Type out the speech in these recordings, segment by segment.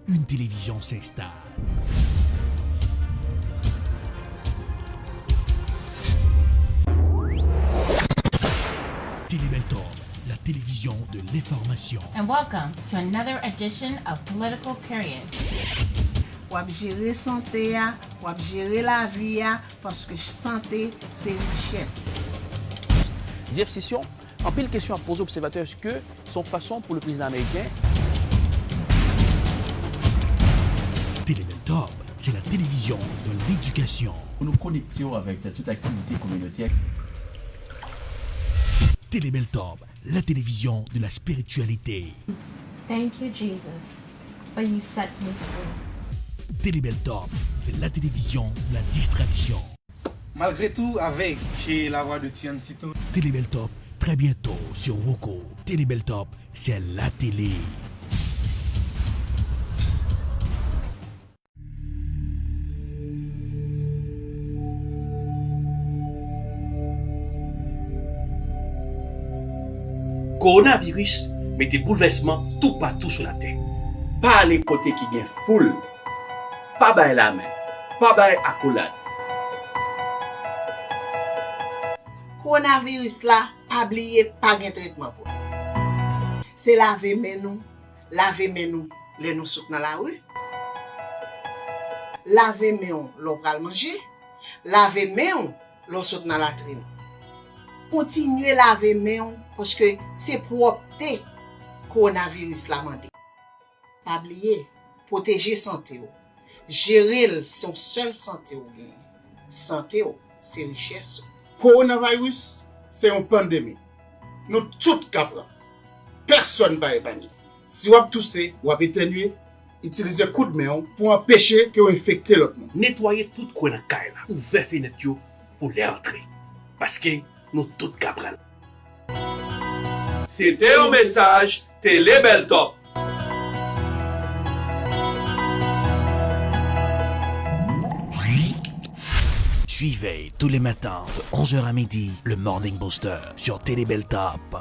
une télévision s'installe. Télébeltorbe, la télévision de l'information. And welcome to another edition of Political Period. Wap gérer santé ya, wap gérer la vie ya, parce que santé c'est richesse. Jeff Sessions, en pile question à poser aux observateurs, est-ce que son façon pour le président américain? Télébeltorbe, c'est la télévision de l'éducation. Nous nous connections avec toute activité communautaire. Télébeltorbe, la télévision de la spiritualité. Thank you, Jesus, for you set me free. Télébeltorbe, c'est la télévision de la distraction. Malgré tout, avec la voix de Tian Sito. Télébeltorbe, très bientôt sur Woko. Télébeltorbe, c'est la télé. Coronavirus met des bouleversements tout partout sur la terre. Pas les côtés qui gagnent foule, pas bail la main, pas bail accolade. Coronavirus là, pas oublier pas de traitement pour. C'est laver main nous, les nous souk dans la rue. Laver main local manger, laver main l'on saute dans la latrine. Continuer laver main parce que c'est propreté coronavirus la mandé. Pas oublier protéger santé ou. Gérer son seul santé ou bien. Santé ou, c'est richesse. Coronavirus, c'est une pandémie. Nous tous capables. Personne ne va épargner. Si vous avez toussé, vous avez éternué, utilisez coup de main pour empêcher que vous infectez l'autre monde. Nettoyer tout coin dans caille là, ouvrir fenêtre yo pour les entrer. Parce que nous tous cabral. C'était un message Télébeltorbe. Suivez tous les matins de 11h à midi le Morning Booster sur Télébeltorbe.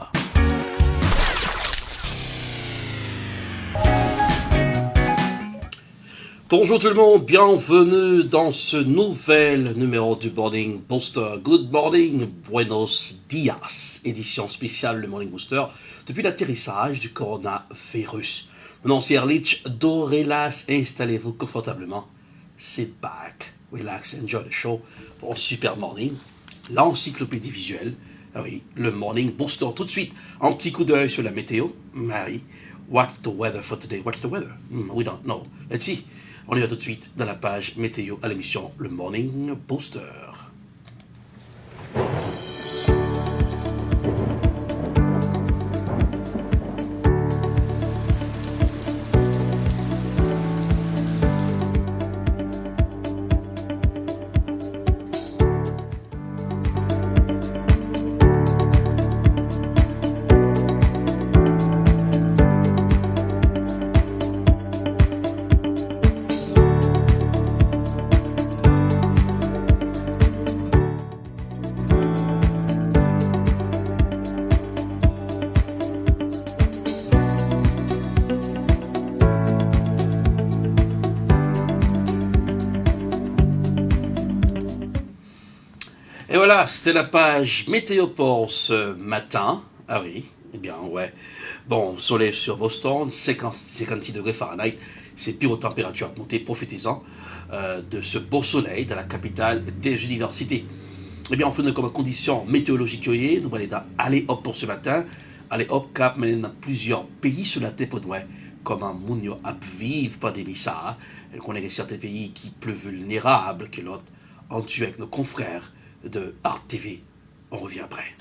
Bonjour tout le monde, bienvenue dans ce nouvel numéro du Morning Booster. Good morning, buenos dias, édition spéciale le Morning Booster depuis l'atterrissage du coronavirus. Mon nom c'est Erlich Dorelas, installez-vous confortablement, sit back, relax, enjoy the show pour un super morning, l'encyclopédie visuelle, ah oui, le Morning Booster. Tout de suite, un petit coup d'œil sur la météo, ah oui, what's the weather for today, what's the weather, we don't know, let's see. On y va tout de suite dans la page météo à l'émission Le Morning Booster. Et voilà, c'était la page météo pour ce matin. Ah oui, eh bien ouais. Bon, soleil sur Boston, 56 degrés Fahrenheit. C'est pire aux températures montées. Profitez-en de ce beau soleil dans la capitale des universités. Eh bien, on fait comme condition météorologique, nous allons aller hop pour ce matin. Allez hop, cap, mais dans plusieurs pays sur la terre pour nous. Comment Mounio a vivre pandémie ça. On connaît certains pays qui plus vulnérables que l'autre. On tue avec nos confrères de Art TV. On revient après.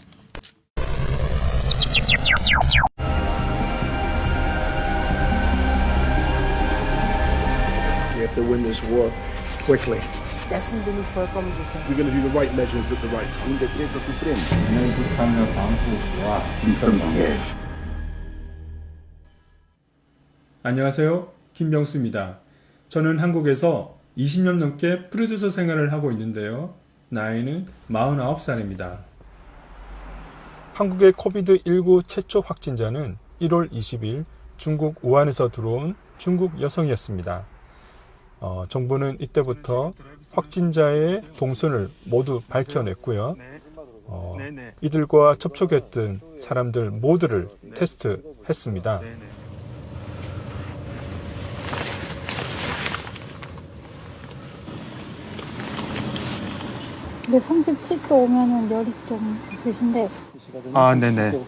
We have to win this war quickly. Dessen bin ich vollkommen sicher. We're going to do the right measures at the right time. 안녕하세요. 김병수입니다. 저는 한국에서 20년 넘게 프로듀서 생활을 하고 있는데요. 나이는 49살입니다. 한국의 코비드19 최초 확진자는 1월 20일 중국 우한에서 들어온 중국 여성이었습니다. 정부는 이때부터 확진자의 동선을 모두 밝혀냈고요. 이들과 접촉했던 사람들 모두를 테스트했습니다. 근데 37도 오면은 열이 좀 있으신데. 아, 네네.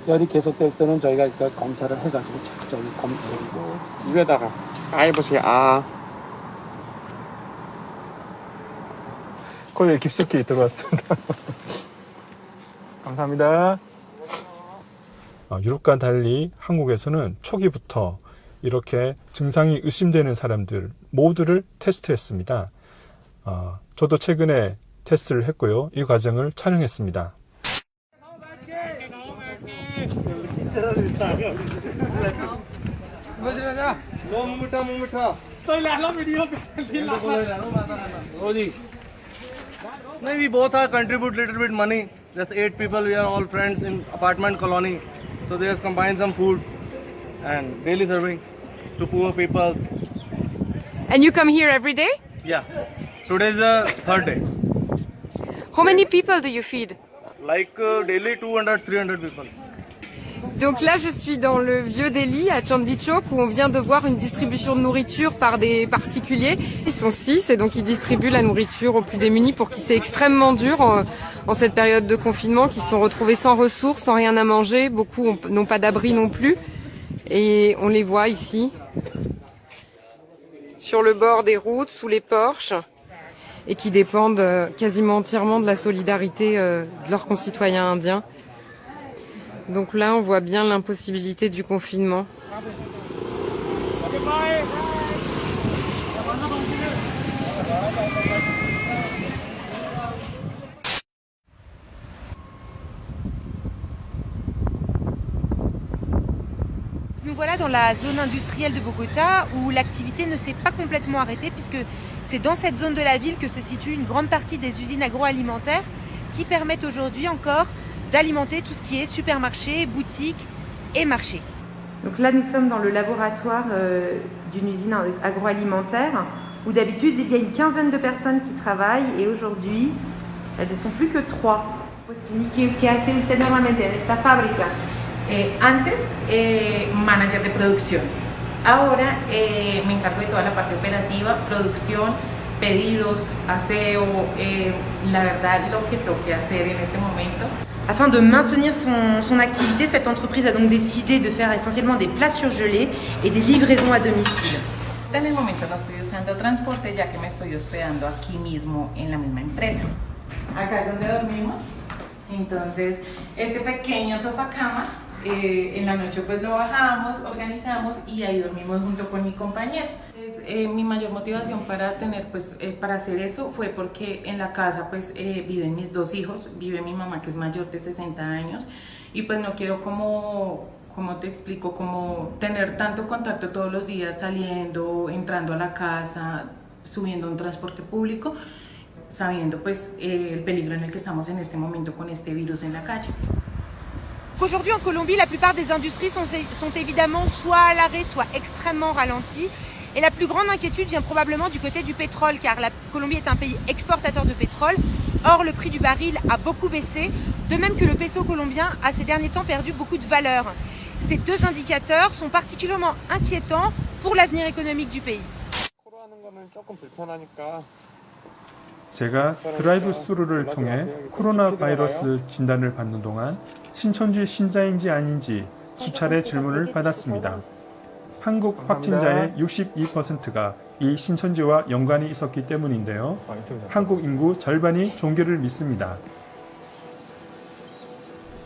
열이 계속될 때는 저희가 일단 검사를 해가지고 적절히 검사해드리고 위에다가 해보세요. 거의 깊숙이 들어왔습니다. 감사합니다. 유럽과 달리 한국에서는 초기부터 이렇게 증상이 의심되는 사람들 모두를 테스트했습니다. 저도 최근에 테스트를 했고요. 이 과정을 촬영했습니다. We both are contribute little bit money. That's 8 people. We are all friends in apartment colony. So they have combined some food and daily serving to poor people. And you come here every day? Yeah. Today is the third day. How many people do you feed? Like daily 200, 300 people. Donc là, je suis dans le vieux Delhi, à Chandichok, où on vient de voir une distribution de nourriture par des particuliers. Ils sont 6 et donc ils distribuent la nourriture aux plus démunis pour qui c'est extrêmement dur en cette période de confinement, qui se sont retrouvés sans ressources, sans rien à manger. Beaucoup n'ont pas d'abri non plus. Et on les voit ici, sur le bord des routes, sous les porches, et qui dépendent quasiment entièrement de la solidarité de leurs concitoyens indiens. Donc là, on voit bien l'impossibilité du confinement. Nous voilà dans la zone industrielle de Bogota où l'activité ne s'est pas complètement arrêtée puisque c'est dans cette zone de la ville que se situe une grande partie des usines agroalimentaires qui permettent aujourd'hui encore d'alimenter tout ce qui est supermarché, boutique et marché. Donc là, nous sommes dans le laboratoire d'une usine agroalimentaire où d'habitude il y a une quinzaine de personnes qui travaillent et aujourd'hui elles ne sont plus que 3. ¿Qué hace usted normalmente en esta fábrica? Antes, manager de producción. Ahora me encargo de toda la parte operativa, producción, pedidos, aseo, la verdad lo que toque hacer en este momento. Afin de maintenir son activité, cette entreprise a donc décidé de faire essentiellement des plats surgelés et des livraisons à domicile. En el momento no estoy usando transporte ya que me estoy hospedando aquí mismo en la misma empresa. Acá es donde dormimos. Entonces, este pequeño sofá cama, en la noche pues lo bajamos, organizamos y ahí dormimos junto con mi compañero. Mi mayor motivación para para hacer esto fue porque en la casa pues viven mis 2 hijos, vive mi mamá que es mayor de 60 años y pues no quiero como te explico, como tener tanto contacto todos los días saliendo, entrando a la casa, subiendo un transporte público, sabiendo pues el peligro en el que estamos en este momento con este virus en la calle. Aujourd'hui en Colombie, la plupart des industries sont évidemment soit à l'arrêt, soit extrêmement ralenties. Et la plus grande inquiétude vient probablement du côté du pétrole, car la Colombie est un pays exportateur de pétrole. Or, le prix du baril a beaucoup baissé, de même que le peso colombien a ces derniers temps perdu beaucoup de valeur. Ces 2 indicateurs sont particulièrement inquiétants pour l'avenir économique du pays. 제가 드라이브 스루를 통해 코로나 바이러스 진단을 받는 동안 신천지 신자인지 아닌지 수차례 질문을 받았습니다. 한국 확진자의 62%가 이 신천지와 연관이 있었기 때문인데요. 한국 인구 절반이 종교를 믿습니다.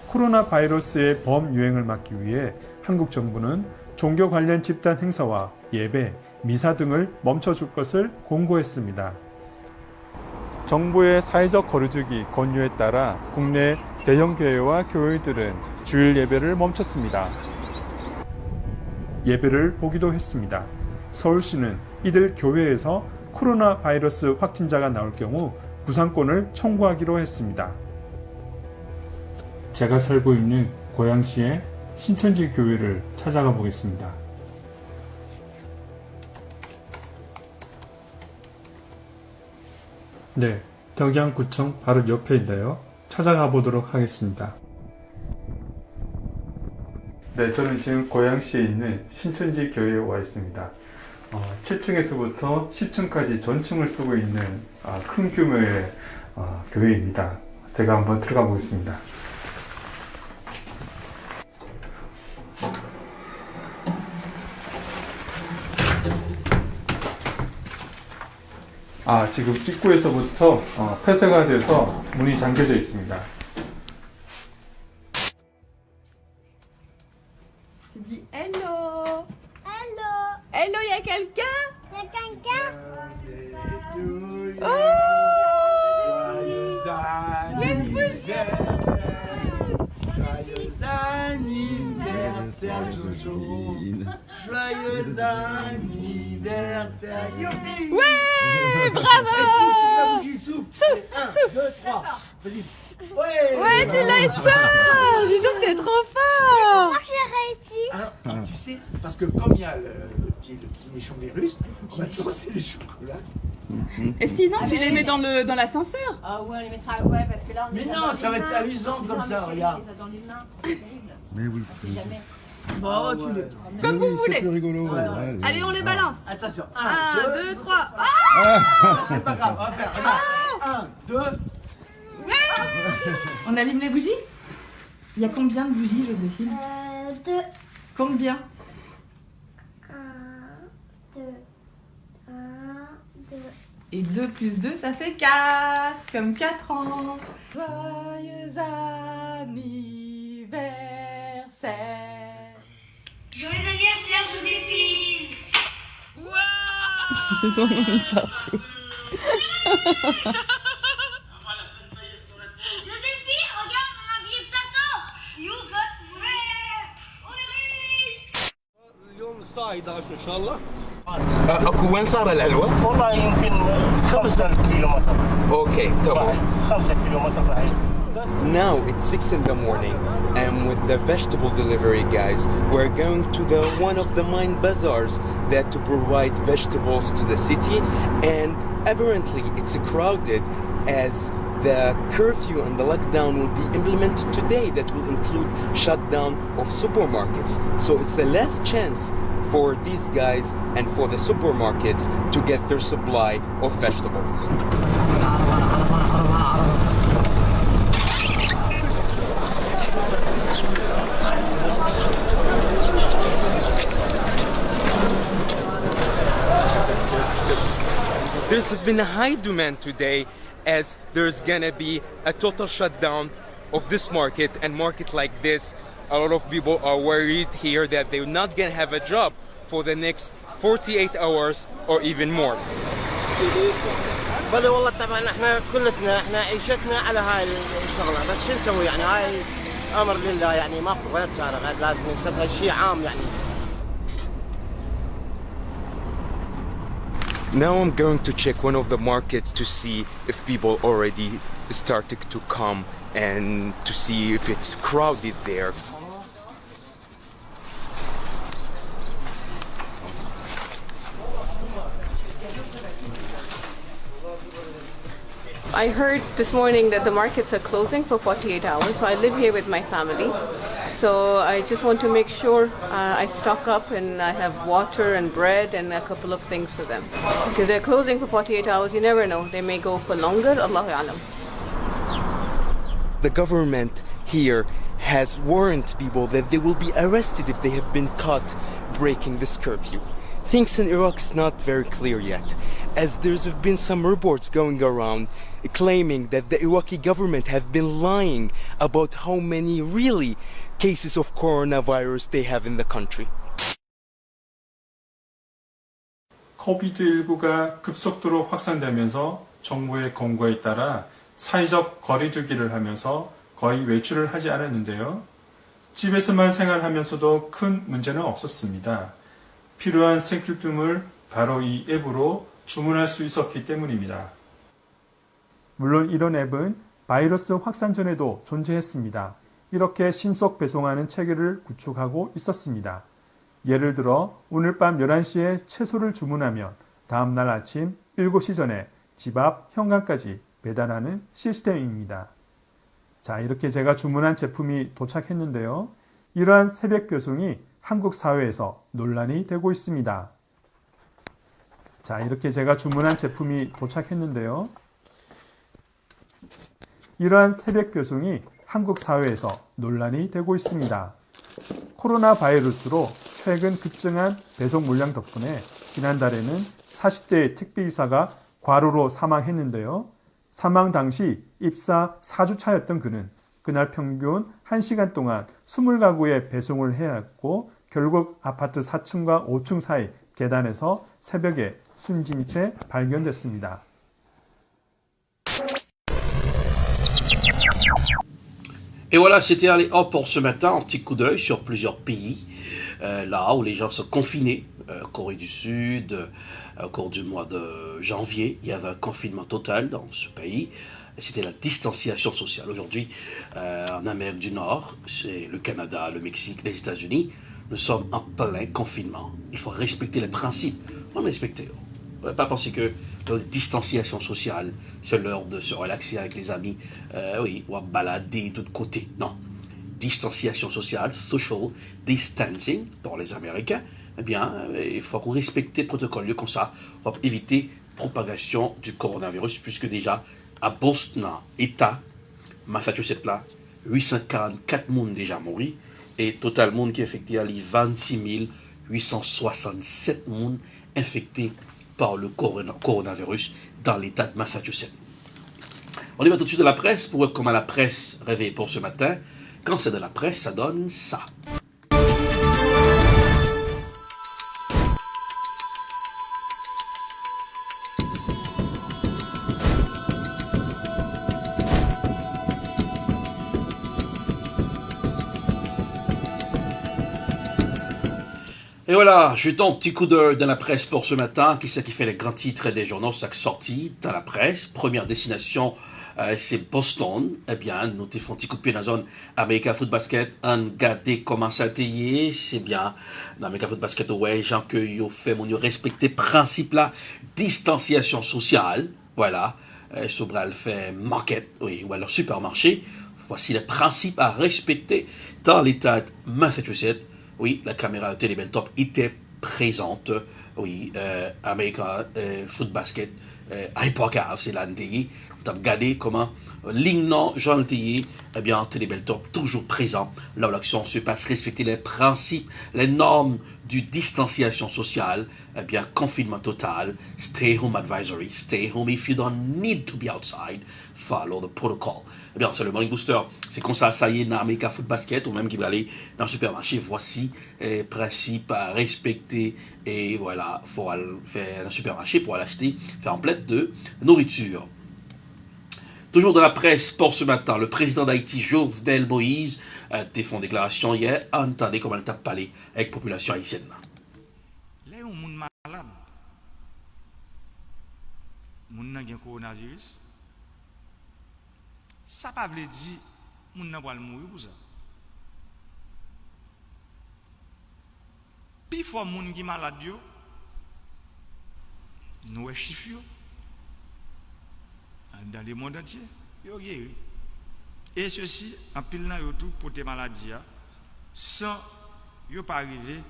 코로나 바이러스의 범유행을 막기 위해 한국 정부는 종교 관련 집단 행사와 예배, 미사 등을 멈춰줄 것을 공고했습니다. 정부의 사회적 거리두기 권유에 따라 국내 대형 교회와 교회들은 주일 예배를 멈췄습니다. 예배를 보기도 했습니다. 서울시는 이들 교회에서 코로나 바이러스 확진자가 나올 경우 구상권을 청구하기로 했습니다. 제가 살고 있는 고양시의 신천지 교회를 찾아가 보겠습니다. 네, 덕양구청 바로 옆에인데요. 찾아가 보도록 하겠습니다. 네, 저는 지금 고양시에 있는 신천지 교회에 와 있습니다. 7층에서부터 10층까지 전층을 쓰고 있는 큰 규모의 교회입니다. 제가 한번 들어가 보겠습니다. 지금 입구에서부터 폐쇄가 돼서 문이 잠겨져 있습니다. Tu dis hello. Hello. Hello, y a quelqu'un? Y a quelqu'un? Oh! Joyeux anniversaire. Joyeux anniversaire, Jojo. Joyeux anniversaire. Youpi! Ouais, bravo! Souffle, souffle. 1, 2, 3. Vas-y. Ouais, tu l'as éteint! Dis donc, t'es trop fort! Moi, j'ai réussi. Tu sais, parce que comme il y a le petit méchant virus, on va te lancer les chocolats. Et sinon, tu les mets dans l'ascenseur? Ah ouais, on les mettra, ouais, parce que là, on Mais non, ça va être amusant comme ça, regarde. Mais oui, jamais. Bon, tu le... Comme vous voulez. C'est plus rigolo. Allez, on les balance. Attention. 1, 2, 3. C'est pas grave, on va faire. Regarde. 1, 2. On allume les bougies? Il y a combien de bougies, Joséphine? 2. Combien? 1, 2. 1, 2. Et 2 plus 2, ça fait 4. Comme 4 ans. Joyeux anniversaire. Joyeux anniversaire, Joséphine. Ils se sont mis partout. Joséphine, regarde, on a un billet de 500. You got frère. On est riche. اليوم الساعة 11 إن شاء الله. أكو وين صار الحلوة؟ والله يمكن 5 كيلومتر. أوكي تمام. 5 كيلومتر بعيد. Now it's 6 in the morning, and with the vegetable delivery guys, we're going to one of the mine bazaars that to provide vegetables to the city, and apparently it's crowded as the curfew and the lockdown will be implemented today that will include shutdown of supermarkets. So it's the last chance for these guys and for the supermarkets to get their supply of vegetables. There's been a high demand today as there's gonna be a total shutdown of this market, and market like this, a lot of people are worried here that they're not gonna have a job for the next 48 hours or even more. بل والله طبعا احنا كلتنا احنا عيشتنا على هاي الشغله، بس شو نسوي يعني هاي امر لله يعني ماكو غير شارع، لازم نسوي شيء عام يعني. Now I'm going to check one of the markets to see if people already started to come and to see if it's crowded there. I heard this morning that the markets are closing for 48 hours, so I live here with my family. So I just want to make sure I stock up and I have water and bread and a couple of things for them. Because they're closing for 48 hours, you never know. They may go for longer, Allahu Alam. The government here has warned people that they will be arrested if they have been caught breaking this curfew. Things in Iraq is not very clear yet, as there's been some reports going around claiming that the Iraqi government have been lying about how many really cases of coronavirus they have in the country. 코비드19가 급속도로 확산되면서 정부의 권고에 따라 사회적 거리두기를 하면서 거의 외출을 하지 않았는데요. 집에서만 생활하면서도 큰 문제는 없었습니다. 필요한 생필품을 바로 이 앱으로 주문할 수 있었기 때문입니다. 물론 이런 앱은 바이러스 확산 전에도 존재했습니다. 이렇게 신속 배송하는 체계를 구축하고 있었습니다. 예를 들어 오늘 밤 11시에 채소를 주문하면 다음날 아침 7시 전에 집 앞 현관까지 배달하는 시스템입니다. 자, 이렇게 제가 주문한 제품이 도착했는데요. 이러한 새벽 배송이 한국 사회에서 논란이 되고 있습니다. 자, 이렇게 제가 주문한 제품이 도착했는데요. 이러한 새벽 배송이 한국 사회에서 논란이 되고 있습니다. 코로나 바이러스로 최근 급증한 배송 물량 덕분에 지난달에는 40대 택배기사가 과로로 사망했는데요. 사망 당시 입사 4주차였던 그는 그날 평균 1시간 동안 20가구에 배송을 해야 했고 결국 아파트 4층과 5층 사이 계단에서 새벽에 숨진 채 발견됐습니다. Et voilà, c'était allé hop pour ce matin, un petit coup d'œil sur plusieurs pays, là où les gens sont confinés. Corée du Sud, au cours du mois de janvier, il y avait un confinement total dans ce pays. C'était la distanciation sociale. Aujourd'hui, en Amérique du Nord, c'est le Canada, le Mexique, les États-Unis, nous sommes en plein confinement. Il faut respecter les principes. On respecter. On ne pas penser que la distanciation sociale, c'est l'heure de se relaxer avec les amis, oui, ou à balader de côté. Non. Distanciation sociale, social distancing, pour les Américains, eh bien, il faut qu'on respecte les protocoles comme ça pour éviter la propagation du coronavirus, puisque déjà, à Boston, État, Massachusetts, là, 844 personnes déjà morts, et total monde qui est infecté à 26 867 personnes infectées par le coronavirus dans l'État de Massachusetts. On y va tout de suite de la presse pour voir comment la presse réveille pour ce matin. Quand c'est de la presse, ça donne ça. Et voilà, jetons un petit coup d'œil dans la presse pour ce matin. Qui c'est qui fait les grands titres des journaux sortis dans la presse? Première destination, c'est Boston. Eh bien, nous te faisons un petit coup de pied dans la zone America Foot Basket. On regarde comment ça a été. C'est bien, dans America Foot Basket, ouais, gens que vous fait, vous respectez principe là, distanciation sociale. Voilà, Sobral fait market, oui, ou alors supermarché. Voici les principes à respecter dans l'État de Massachusetts. Oui, la caméra de Télébeltop était présente. Oui, American Foot Basket, Hypercave, c'est l'année. Vous avez regardé comment Lignon, Jean Théier, eh bien, Télébeltop, toujours présent. Là où l'action se passe, respecter les principes, les normes du distanciation sociale, eh bien, confinement total, stay home advisory, stay home if you don't need to be outside, follow the protocol. Eh bien, c'est le Morning Booster. C'est comme ça y est, dans America Foot Basket, ou même qui va aller dans le supermarché. Voici les principes à respecter. Et voilà, il faut aller faire un supermarché pour aller acheter, faire un plat de nourriture. Toujours dans la presse pour ce matin, le président d'Haïti, Jovenel Moïse, a fait une déclaration hier. Entendez comment il t'a parlé avec la population haïtienne. Là, on est malade. On a un coronavirus. Ça ne veut pas dire que nous allons mourir pour ça. Puis, il faut que les gens qui sont malades, nous avons chiffres dans le monde entier. Et ceci, en pile, ils ont tout pour les maladies sans ne pas arriver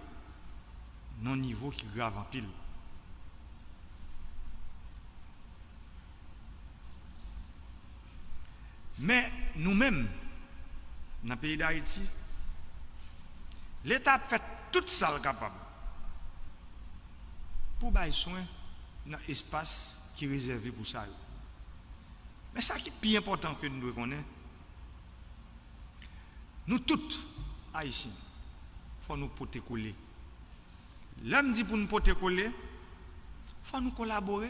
à un niveau qui est grave en pile. Mais nous-mêmes, dans le pays d'Haïti, l'État a fait tout ça capable pour bailler soin dans l'espace qui est réservé pour ça. Mais ça qui est plus important que nous devons connaître, nous tous, Haïtiens, il faut nous porter coller. L'homme dit pour nous porter coller, il faut nous collaborer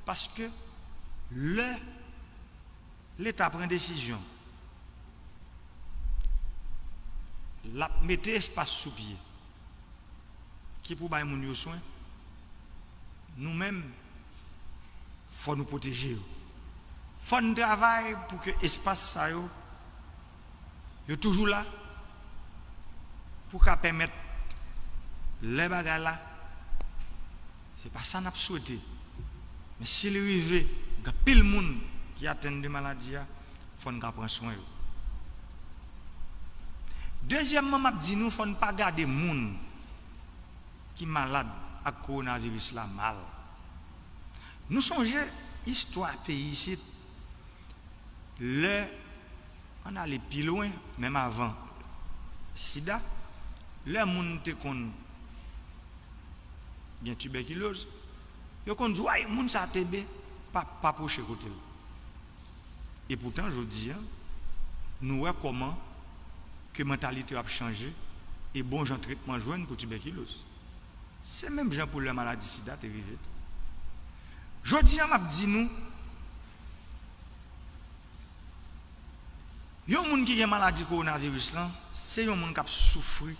parce que l'État prend une décision. La mettre espace sous pied. Qui pour bailler mon soin. Nous-mêmes, il faut nous protéger. Il faut nous travailler pour que l'espace ça est toujours là. Pour qu'à permettre les bagages là. Ce n'est pas ça qu'on a souhaité. Mais s'il arrive Il y a pile de monde qui atteint de maladie, il faut prendre soin. Deuxièmement, je dis nous, il ne faut pas garder les gens qui sont malades à coronavirus là mal. Nous songeons l'histoire pays ici. On allait plus loin, même avant sida, les gens qui ont une tuberculose, ils ont dit ouais, les gens ça TB, pas pour chez côté. Et pourtant, je dis, nous voyons comment que la mentalité a changé et bon gens traitement joindre pour tuberculose. C'est même gens pour la maladie sida qui arrive. Je dis, m'a dit nous, les gens qui ont maladie coronavirus, c'est les gens qui ont souffert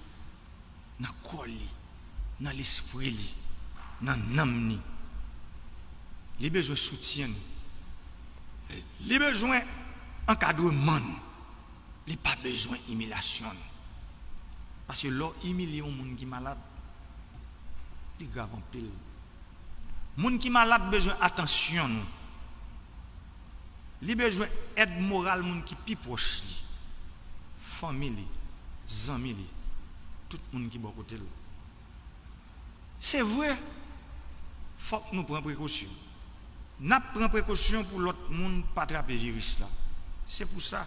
dans le corps, dans l'esprit, dans l'âme. Les besoins de soutien, les besoins d'encadrement, les pas besoin d'humiliation. Parce que là, humilier un monde qui est malade, c'est grave en pile. Les gens qui sont malades besoin d'attention. Les besoin d'aide morale, les gens qui sont plus proches. Famille, amis, tout le monde qui est bon côté. C'est vrai, il faut que nous prenions précaution. Nous prenons précaution pour l'autre monde ne pas attraper le virus là. C'est pour ça.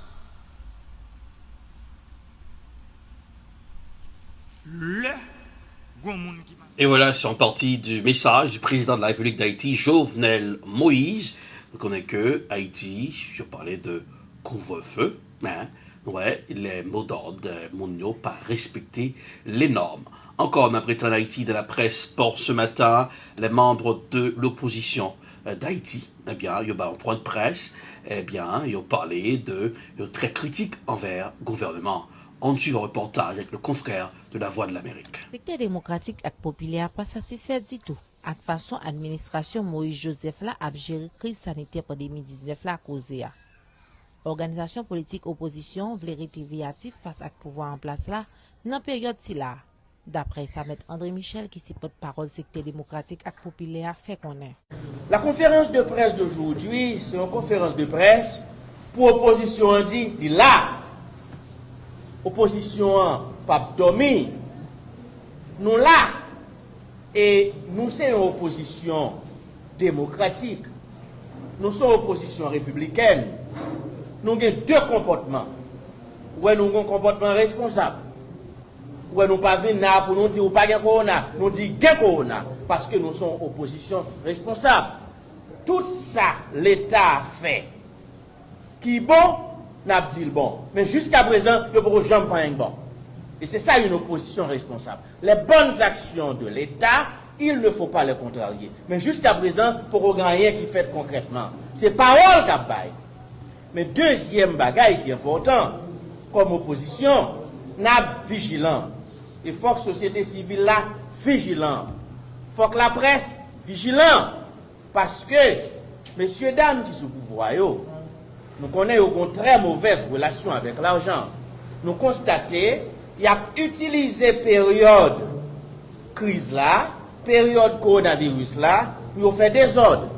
Et voilà, c'est en partie du message du président de la République d'Haïti, Jovenel Moïse. On connaît que Haïti, je parlais de couvre-feu, hein, ouais, les mots d'ordre, Mounio, pas respecter les normes. Encore un bulletin d'Haïti de la presse Sport ce matin, les membres de l'opposition d'Haïti, eh bien, il y a un point de presse, eh bien, ils ont parlé très critique envers le gouvernement. On suit un reportage avec le confrère de la Voix de l'Amérique. Secteur démocratique et populaire pas satisfait du tout. Avec façon administration Moïse Joseph là a géré crise sanitaire pour 2019 là à cause de. Organisation politique opposition voulait rester viatif face à pouvoir en place là dans période si là. D'après ça, M. André Michel, qui s'y porte-parole secteur démocratique et populaire, fait qu'on est. La conférence de presse d'aujourd'hui, c'est une conférence de presse pour l'opposition dit là. Opposition pas dormi. Nous là. Et nous sommes une opposition démocratique. Nous sommes une opposition républicaine. Nous avons deux comportements. Ouais, nous avons un comportement responsable. Ouais, nous pas venir là pour nous dire ou pas de corona, nous disons qu'il y a corona parce que nous sommes opposition responsable. Tout ça l'État a fait. Qui bon, n'a pas dit le bon. Mais jusqu'à présent, il ne peut jamais faire un bon. Et c'est ça une opposition responsable. Les bonnes actions de l'État, il ne faut pas les contrarier. Mais jusqu'à présent, pour rien qui fait concrètement. C'est parole qu'a bail. Mais deuxième bagaille qui est important, comme opposition, n'a vigilant. Il faut que la société civile là vigilant. Il faut que la presse vigilant. Parce que, messieurs, dames qui sont au pouvoir, nous connaissons une très mauvaise relation avec l'argent. Nous constatons qu'il a utilisé période crise là, période coronavirus là, pour faire des ordres.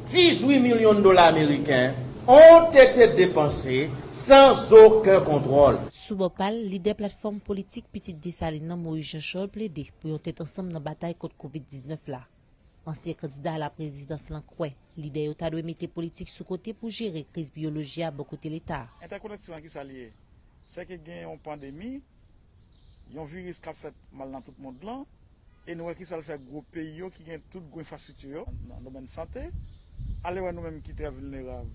18 millions de dollars américains ont été dépensés sans aucun contrôle. Sous Bopal, leader plateforme politique Petite Dessalines Moïse Jean-Charles plaidé pour être ensemble dans la bataille contre Covid-19 là. Ancien candidat à la présidence l'encroix, leader a dû mettre politique sous côté pour gérer crise biologique à beaucoup de l'État. Interconnexion qui s'allie, c'est qu'il y a une pandémie, il y a un virus qui a fait mal dans tout le monde là, et nous qui ça fait gros pays qui ont toute grosse infrastructure dans le domaine de santé, alors nous-mêmes qui sommes très vulnérables.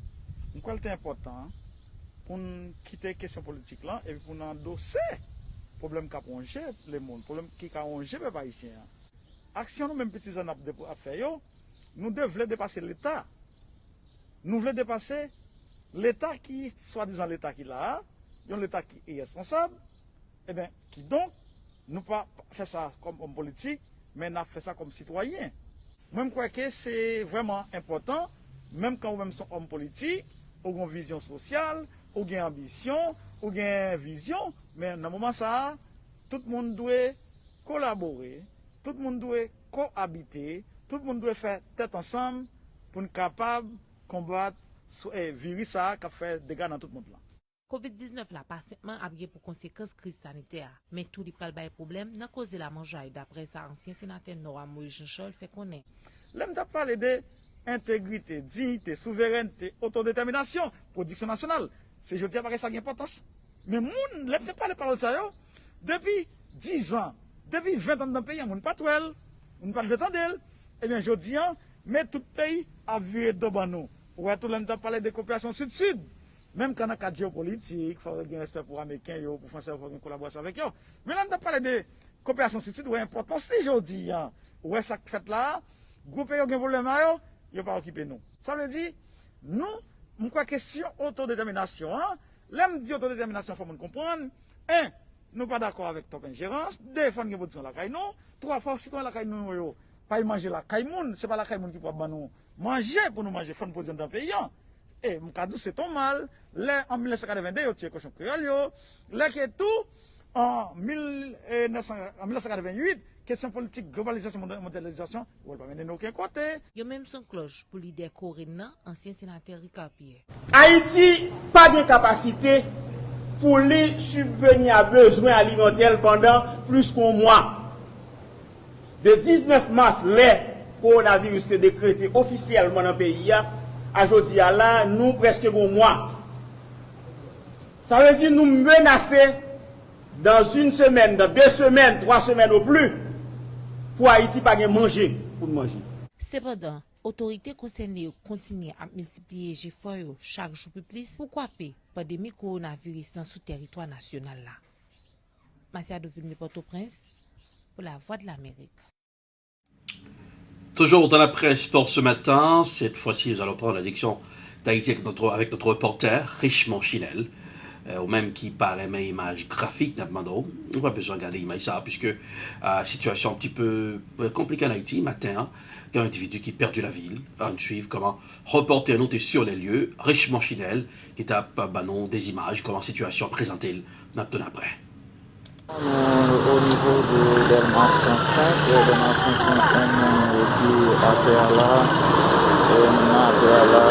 Donc, c'est important pour quitter la question politique là et pour endosser le problème qu'a rongé le monde, le problème qui a rongé les Haïtiens. Action nous-mêmes petits en à faire, nous devons dépasser l'État. Nous voulons dépasser l'État qui, soi-disant l'État qui l'a, l'État qui est responsable, et bien, qui donc, nous pas faire ça comme homme politique, mais nous fait ça comme citoyen. Même quoi que c'est vraiment important, même quand vous sommes homme politique, ou une vision sociale, ou une ambition, ou une vision, mais dans le moment ça, tout le monde doit collaborer, tout le monde doit cohabiter, tout le monde doit faire tête ensemble pour être capable combattre le virus qui a fait des dégâts dans tout le monde. COVID-19 là pas simplement a pour conséquence crise sanitaire, mais tout li pral bay problème nan cause la mangeaille d'après ça ancien sénateur Nora Moïse Jean-Charles fait connaître. L'aime t'a parlé de intégrité, dignité, souveraineté, autodétermination, production nationale. C'est je dis pas que ça a une importance. Mais moun l'aime t'a parlé parole ça yo depuis 10 ans, depuis 20 ans dans le pays, moun pas touel, moun pas de temps d'elle. Eh bien je dis mais tout pays a vu de nous. Ouais tout l'aime t'a parlé de coopération sud-sud. Même quand on a cadre géopolitique, il faut avoir un respect pour les Américains, pour les Français, il faut avoir une collaboration avec eux. Mais là, on a parlé de coopération sud-sud, où important, c'est aujourd'hui. Où est ça que fait là, groupe pays, il y a un problème, il n'y a pas occupé nous. Ça veut dire, nous, on a question autodétermination. Là, on dit autodétermination, il faut comprendre. 1, nous pas d'accord avec top ingérence. 2, il faut une position la caille nous. 3, il faut citoyen la caille nous, pas manger la caille moun. Ce n'est pas la caille moun qui peut nous manger pour nous manger, il faut une position dans le pays. Et mon cadeau c'est ton mal. En 1982, il y a eu cochon créole. Là, qui est tout, en 1988, question politique, globalisation, mondialisation, on ne va pas mener aucun côté. Il y a même son cloche pour leader Corinna, ancien sénateur Ricard Pierre. Haïti, pas de capacité pour lui subvenir à besoins alimentaires pendant plus qu'un mois. De 19 mars, le coronavirus est décrété officiellement dans le pays. Aujourd'hui, là, nous presque un mois. Ça veut dire nous menacer dans une semaine, dans 2 semaines, 3 semaines au plus, pour Haïti pas manger pour manger. Cependant, autorités concernées continuent à multiplier les efforts chaque jour plus pour couper la pandémie coronavirus dans le territoire national. Marcia de Port-au-Prince pour la Voix de l'Amérique. Toujours dans la presse pour ce matin, cette fois-ci nous allons prendre la direction d'Haïti avec notre reporter Richemont Chinel, ou même qui paraît mes images graphiques d'Abmando. On n'a pas besoin de regarder l'image ça, puisque situation un petit peu compliquée en Haïti, matin, il y a un individu qui a perdu la ville. On suit comment reporter nous sur les lieux, Richemont Chinel, qui est à des images, comment la situation présentée maintenant après. Au niveau de Delmas 105, Delmas 105 qui est à terre là, à terre là,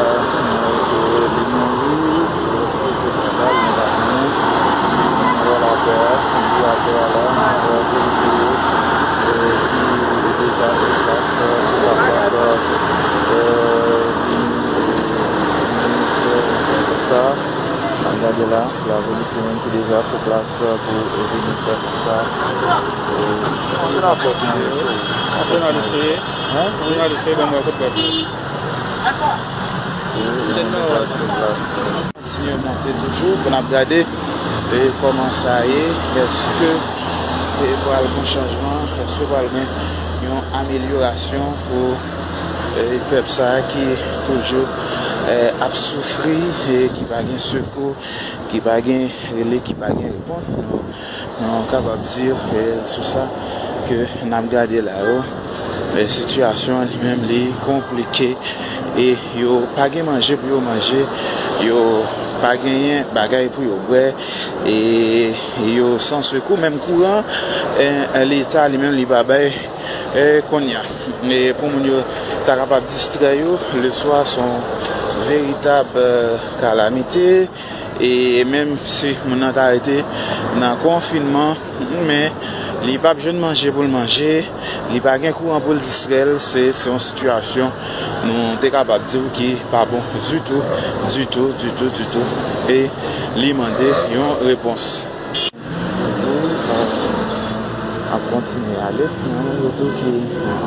regardez là, la police qui est déjà sur place pour venir faire ça. On va continuer à monter toujours pour regarder comment ça est, est-ce que il y a un changement, est-ce qu'il y a une amélioration pour le peuple qui toujours a souffri et qui va gagner secours, qui va gagner relais, qui va gagner réponse. Nous sommes capables de dire sur ça que nous avons gardé là-haut. La situation elle-même est compliquée et il n'y a pas de manger pour manger, il n'y a pas de bagaille pour boire et il y a sans secours, même courant, l'État lui-même n'est pas qu'on y a. Mais pour nous, être capable de distraire le soir sont véritable calamité et même si mon a arrêté dans le confinement mais il pas besoin de manger pour le manger, il pas gain courant pour le distraire, c'est une situation nous sommes capables de dire qui pas bon du tout et lui demander une réponse. À continuer à aller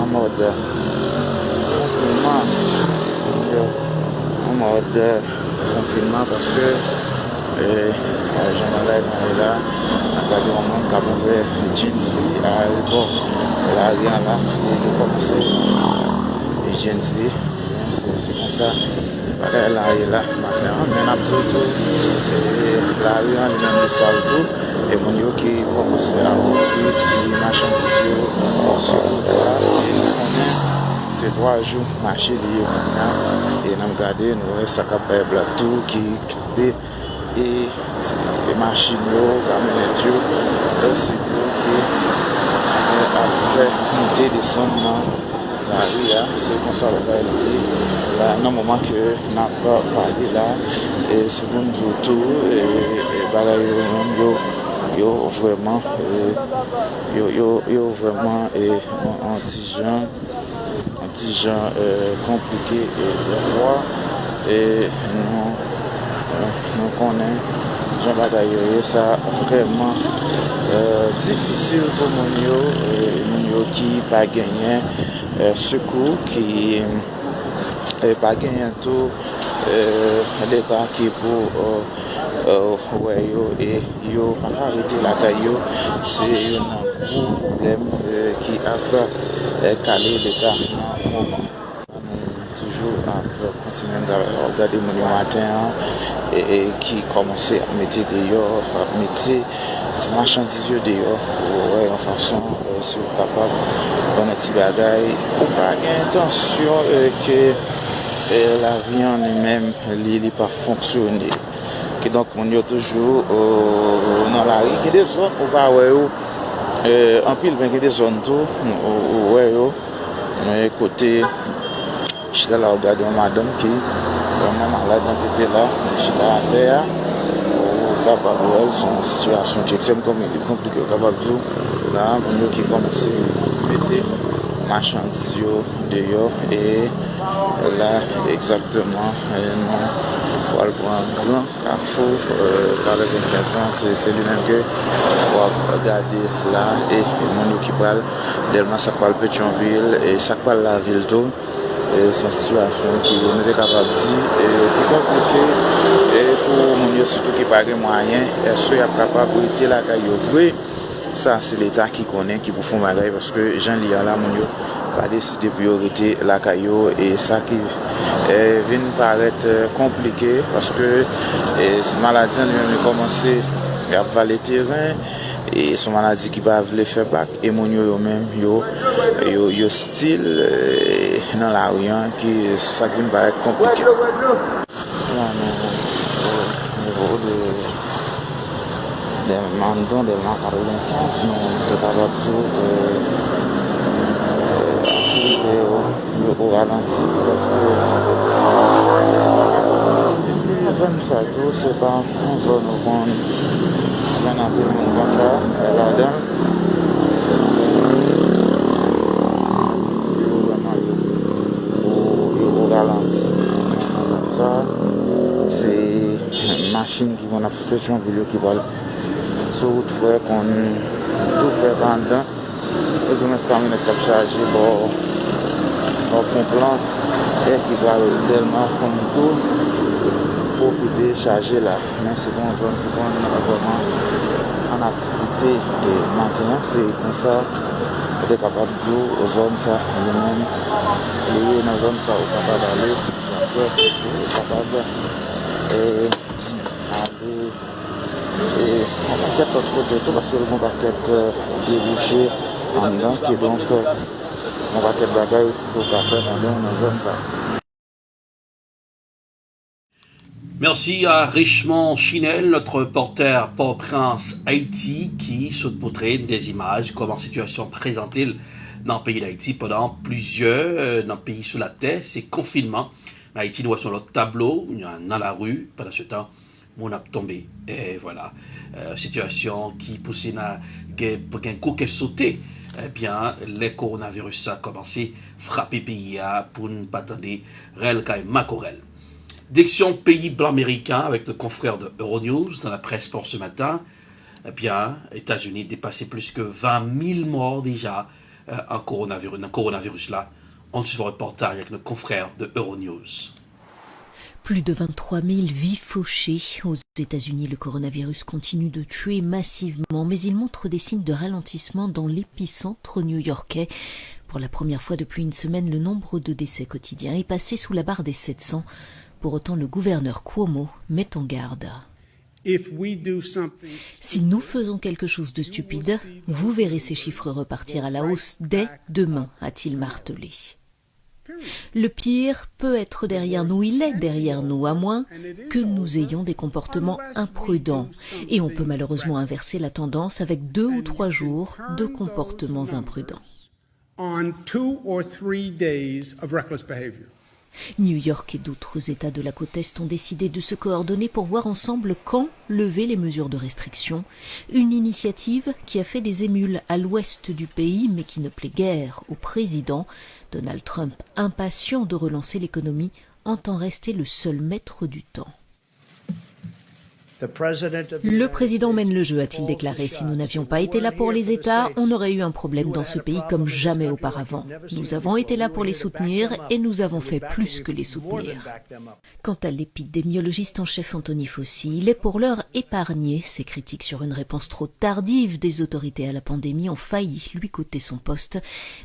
en mode confinement. En mode confinement parce que Jean-Marie est là, on a vraiment qu'à le jean à l'aéroport, là rien là, il a commencé les jeans, c'est comme ça, là il est là, maintenant, mais absolument, la rue en lui-même de Salto, et mon yo qui commence à avoir des marchandises sur le c'est 3 jours marché lié et nous regardons nous ça capable tout qui et les machines camionnettes c'est qui a fait monter descendre la rue là, c'est comme ça la réalité. Là, dans le moment que n'a pas parlé là, et c'est bon tout et là yo vraiment yo vraiment un petit gens compliqué et voir et nous connaissons Jean Bataille, ça vraiment difficile pour mon qui pas gagné secours qui pas gagné tout l'État qui pour ouais et yo arrêter la caillou c'est un gros problème qui a calé l'État dans moment toujours continuer à regarder mon matin et qui commençait à mettre dehors mettre des marchandises dehors ouais en façon si vous capable dans un petit bagaille pas intention que la vie en elle-même elle pas fonctionner. Et donc on y a toujours dans la rue il y a des zones où va en pile il y a des zones tout ouais mais côté je suis là regarder une madame qui vraiment malade dans tête là je suis là à terre capable son situation qui est extrêmement compliquée capable là on qui commence à mettre marchandises dehors et là exactement pour le un grand carrefour par l'organisation c'est lui-même que on va regarder là et le monde qui parle tellement ça parle Pétionville et ça parle la ville tout et son situation qui on est capable de dire et qui compliqué et pour mon surtout qui pas de moyens est-ce qu'il est capable de rester la caillou ça c'est l'État qui connaît qui pour faire malade parce que Jean Lia là mon pas décidé priorité la caillou et ça qui vient paraître compliqué parce que cette maladie elle a commencé à avaler le terrain et son maladie qui va le faire back et mon yo même yo style dans la rue qui ça qui va être compliqué des mandons des macarons nous capable au ralenti les zones ça tout c'est pas une zone où on vient un peu comme ça là-dedans au ralenti ça c'est une machine qui vont absorption qui va sur route frère qu'on tout fait pendant et puis on est chargé pour plan et qui va tellement comme tout pour pouvoir charger là mais c'est bon zone qui vont vraiment en activité et maintenant c'est comme ça on est capable de dire aux zones ça nous-mêmes les dans zone ça on est capable d'aller capable aller et on va faire autre chose parce que le monde va être débouché en dedans qui donc on va faire bagaille pour faire dans nos zones. Merci à Richemont Chinel, notre reporter Port-au-Prince Haïti, qui se montrait des images comment la situation présentée dans le pays d'Haïti pendant plusieurs dans le pays sous la terre, c'est confinement. Haïti nous voit sur notre tableau, dans la rue, pendant ce temps, on a tombé. Et voilà, situation qui poussait pour un coup qui sauté. Eh bien, le coronavirus a commencé à frapper le pays pour ne pas attendre réel cas Macorel. Direction pays blanc américain avec le confrère de Euronews dans la presse pour ce matin. Eh bien, États-Unis dépassé plus que 20 000 morts déjà en coronavirus là. On suit le reportage avec le confrère de Euronews. Plus de 23 000 vies fauchées. Aux États-Unis, le coronavirus continue de tuer massivement, mais il montre des signes de ralentissement dans l'épicentre new-yorkais. Pour la première fois depuis une semaine, le nombre de décès quotidiens est passé sous la barre des 700. Pour autant, le gouverneur Cuomo met en garde. Si nous faisons quelque chose de stupide, vous verrez ces chiffres repartir à la hausse dès demain, a-t-il martelé. Le pire peut être derrière nous, il est derrière nous, à moins que nous ayons des comportements imprudents. Et on peut malheureusement inverser la tendance avec 2 ou 3 jours de comportements imprudents. on 2 or 3 days of reckless behavior. New York et d'autres États de la côte Est ont décidé de se coordonner pour voir ensemble quand lever les mesures de restriction. Une initiative qui a fait des émules à l'ouest du pays, mais qui ne plaît guère au président. Donald Trump, impatient de relancer l'économie, entend rester le seul maître du temps. Le président mène le jeu, a-t-il déclaré. Si nous n'avions pas été là pour les États, on aurait eu un problème dans ce pays comme jamais auparavant. Nous avons été là pour les soutenir et nous avons fait plus que les soutenir. Quant à l'épidémiologiste en chef Anthony Fauci, il est pour l'heure épargné. Ses critiques sur une réponse trop tardive des autorités à la pandémie ont failli lui coûter son poste,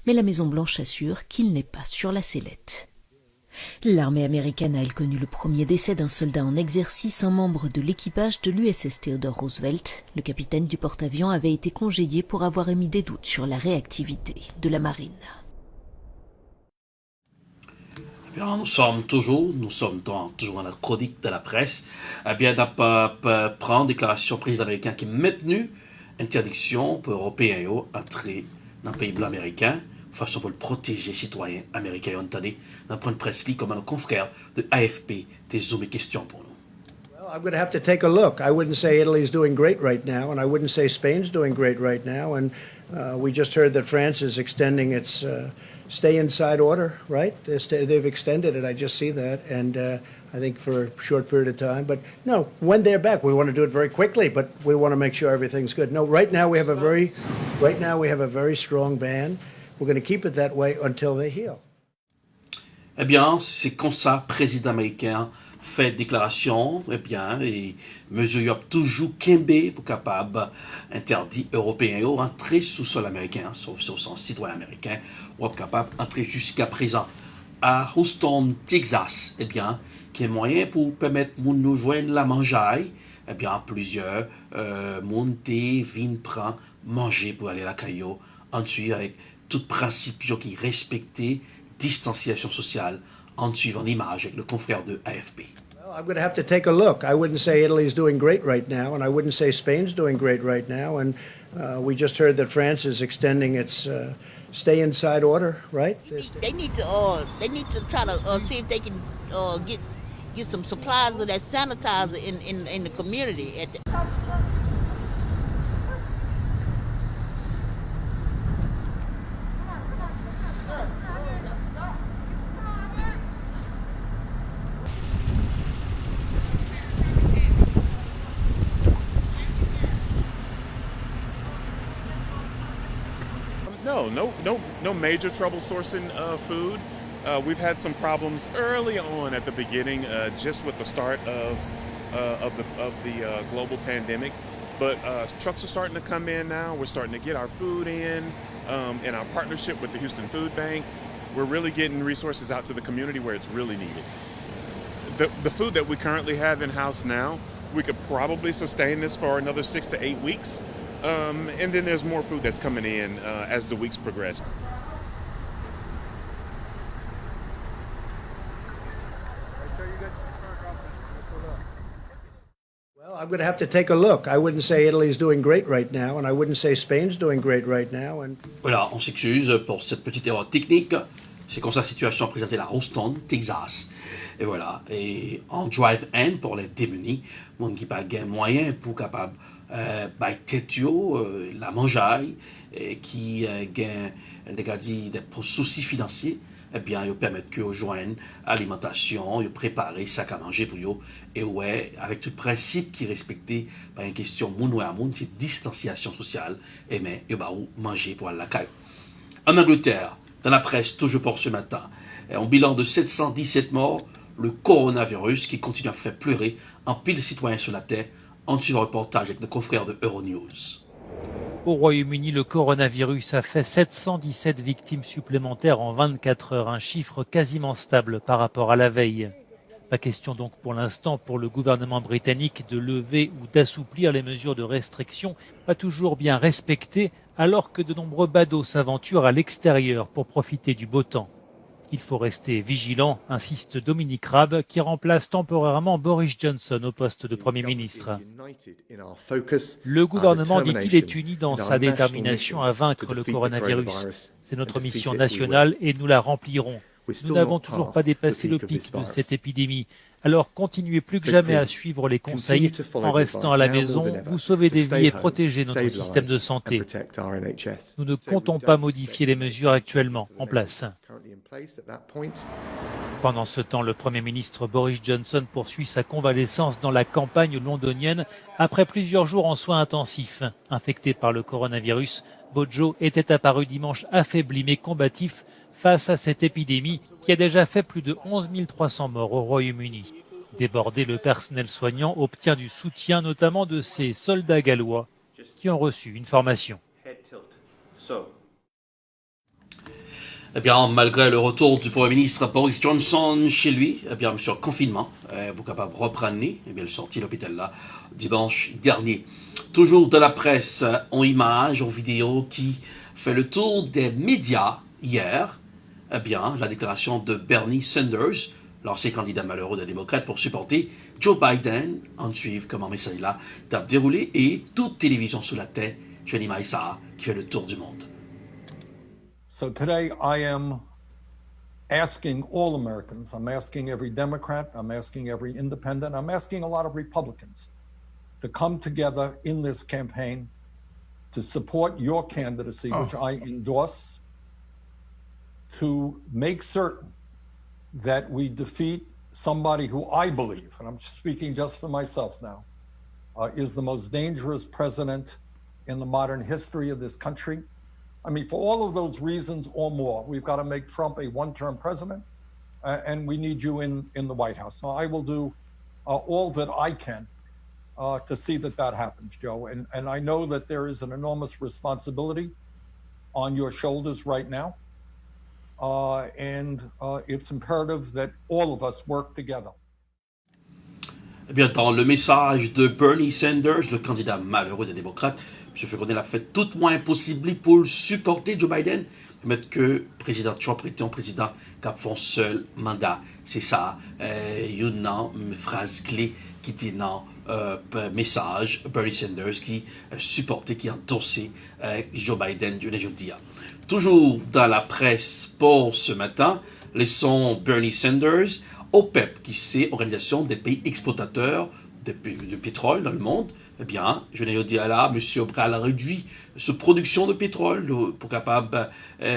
mais la Maison-Blanche assure qu'il n'est pas sur la sellette. L'armée américaine a elle connu le premier décès d'un soldat en exercice, un membre de l'équipage de l'USS Theodore Roosevelt. Le capitaine du porte-avions avait été congédié pour avoir émis des doutes sur la réactivité de la marine. Eh bien, nous sommes toujours dans la chronique de la presse. Eh bien, prendre déclaration président américain qui a maintenu interdiction pour Européens d'entrer dans le pays blanc américain. Façon pour le protéger, citoyens américains. On entendait dans le point de presse comme un confrère de AFP des zoom et questions pour nous. Well, I'm going to have to take a look. I wouldn't say Italy's doing great right now, and I wouldn't say Spain's doing great right now. And we just heard that France is extending its stay inside order, right? They've extended it. I just see that, and I think for a short period of time. But no, when they're back, we want to do it very quickly, but we want to make sure everything's good. No, right now we have a very strong ban. We're going to keep it that way until they heal. Eh bien, c'est comme ça, président américain fait déclaration, eh bien, et mesure toujours Kembe pour capable interdit européen ou entrer sous sol américain, sauf sur son citoyen américain, ou capable entrer jusqu'à présent à Houston, Texas, eh bien, qui est moyen pour permettre de nous joindre la mangeaille, eh bien, plusieurs monter, vin prend, manger pour aller à la caillou, ensuite avec tout principe qui respectait distanciation sociale en suivant l'image avec le confrère de AFP. Well, I'm going to have to take a look. I wouldn't say Italy's doing great right now, and I wouldn't say Spain's doing great right now. And we just heard that France is extending its stay inside order, right? They need to try to see if they can get some supplies of that sanitizer in the community. No major trouble sourcing food. We've had some problems early on at the beginning, just with the start of the global pandemic. But trucks are starting to come in now. We're starting to get our food in our partnership with the Houston Food Bank. We're really getting resources out to the community where it's really needed. The food that we currently have in-house now, we could probably sustain this for another 6 to 8 weeks. And then there's more food that's coming in as the weeks progress. Well, I'm going to have to take a look. I wouldn't say Italy's doing great right now, and I wouldn't say Spain's doing great right now. And voilà, on s'excuse pour cette petite erreur technique. C'est comme ça la situation présentée à Houston, Texas. Et voilà, et en drive-in pour les démunis, monde qui pas gain moyen pour capable la mangeaille qui gagne pour soucis financiers, eh bien ils permettent que vous joignent alimentation, ils préparent sac à manger pour eux et ouais avec tout principe qui est respecté par une question moun à moun, c'est distanciation sociale et mais ils vont manger pour aller à la caille. En Angleterre, dans la presse toujours pour ce matin, un bilan de 717 morts, le coronavirus qui continue à faire pleurer en pile de citoyens sur la terre. On suit le reportage avec nos confrères de Euronews. Au Royaume-Uni, le coronavirus a fait 717 victimes supplémentaires en 24 heures, un chiffre quasiment stable par rapport à la veille. Pas question donc pour l'instant pour le gouvernement britannique de lever ou d'assouplir les mesures de restriction, pas toujours bien respectées, alors que de nombreux badauds s'aventurent à l'extérieur pour profiter du beau temps. Il faut rester vigilant, insiste Dominique Raab, qui remplace temporairement Boris Johnson au poste de Premier ministre. Le gouvernement, dit-il, est uni dans sa détermination à vaincre le coronavirus. C'est notre mission nationale et nous la remplirons. Nous n'avons toujours pas dépassé le pic de cette épidémie. Alors continuez plus que jamais à suivre les conseils en restant à la maison. Vous sauvez des vies et protégez notre système de santé. Nous ne comptons pas modifier les mesures actuellement en place. Pendant ce temps, le Premier ministre Boris Johnson poursuit sa convalescence dans la campagne londonienne après plusieurs jours en soins intensifs. Infecté par le coronavirus, Bojo était apparu dimanche affaibli mais combatif face à cette épidémie qui a déjà fait plus de 11 300 morts au Royaume-Uni. Débordé, le personnel soignant obtient du soutien notamment de ces soldats gallois qui ont reçu une formation. Eh bien, malgré le retour du Premier ministre Boris Johnson chez lui, eh bien, monsieur confinement, pour capable reprendre, eh bien, il est sorti de l'hôpital là dimanche dernier. Toujours de la presse en images, en vidéo, qui fait le tour des médias hier. Eh bien, la déclaration de Bernie Sanders, l'ancien candidat malheureux des démocrates, pour supporter Joe Biden. En suivre comment message là t'a déroulé et toute télévision sous la tête, Johnny Maïsa, qui fait le tour du monde. So today I am asking all Americans, I'm asking every Democrat, I'm asking every independent, I'm asking a lot of Republicans to come together in this campaign to support your candidacy, which I endorse, to make certain that we defeat somebody who I believe, and I'm speaking just for myself now, is the most dangerous president in the modern history of this country. I mean, for all of those reasons or more, we've got to make Trump a one-term president, and we need you in the White House. So I will do all that I can to see that happens, Joe. And I know that there is an enormous responsibility on your shoulders right now. And it's imperative that all of us work together. Eh bien, dans le message de Bernie Sanders, le candidat malheureux des démocrates, M. Fécondé a fait tout moins possible pour supporter Joe Biden, permettre que le président Trump était un président qui a fait un seul mandat. C'est ça, une phrase clé qui était dans le message Bernie Sanders qui supportait, qui endossait Joe Biden aujourd'hui. Toujours dans la presse pour ce matin, laissons Bernie Sanders, OPEP, qui c'est l'organisation des pays exploitateurs de pétrole dans le monde. Eh bien, je l'ai dit là, M. Obral a réduit sa production de pétrole pour capable,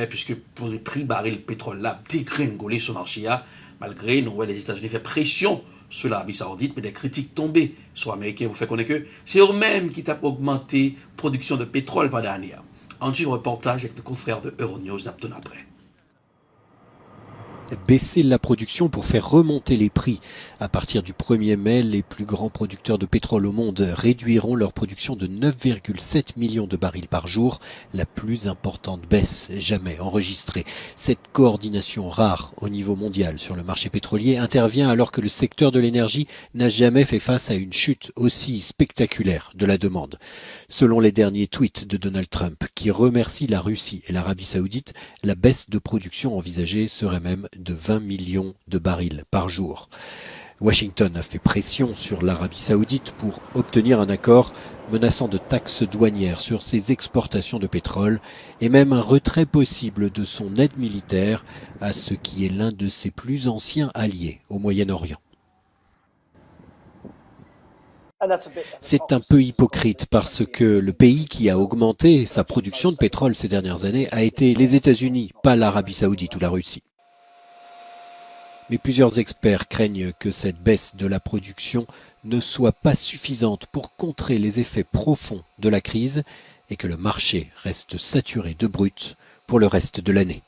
puisque pour les prix baril de pétrole là, dégringoler sur le marché là, malgré nous, les États-Unis fait pression sur l'Arabie Saoudite, mais des critiques tombées sur les Américains vous fait connaître que c'est eux-mêmes qui ont augmenté la production de pétrole pendant l'année. Ensuite, reportage avec le confrère de Euronews d'Apton après. Baisser la production pour faire remonter les prix. À partir du 1er mai, les plus grands producteurs de pétrole au monde réduiront leur production de 9,7 millions de barils par jour, la plus importante baisse jamais enregistrée. Cette coordination rare au niveau mondial sur le marché pétrolier intervient alors que le secteur de l'énergie n'a jamais fait face à une chute aussi spectaculaire de la demande. Selon les derniers tweets de Donald Trump, qui remercie la Russie et l'Arabie Saoudite, la baisse de production envisagée serait même de 20 millions de barils par jour. Washington a fait pression sur l'Arabie Saoudite pour obtenir un accord menaçant de taxes douanières sur ses exportations de pétrole et même un retrait possible de son aide militaire à ce qui est l'un de ses plus anciens alliés au Moyen-Orient. C'est un peu hypocrite parce que le pays qui a augmenté sa production de pétrole ces dernières années a été les États-Unis, pas l'Arabie Saoudite ou la Russie. Mais plusieurs experts craignent que cette baisse de la production ne soit pas suffisante pour contrer les effets profonds de la crise et que le marché reste saturé de brut pour le reste de l'année.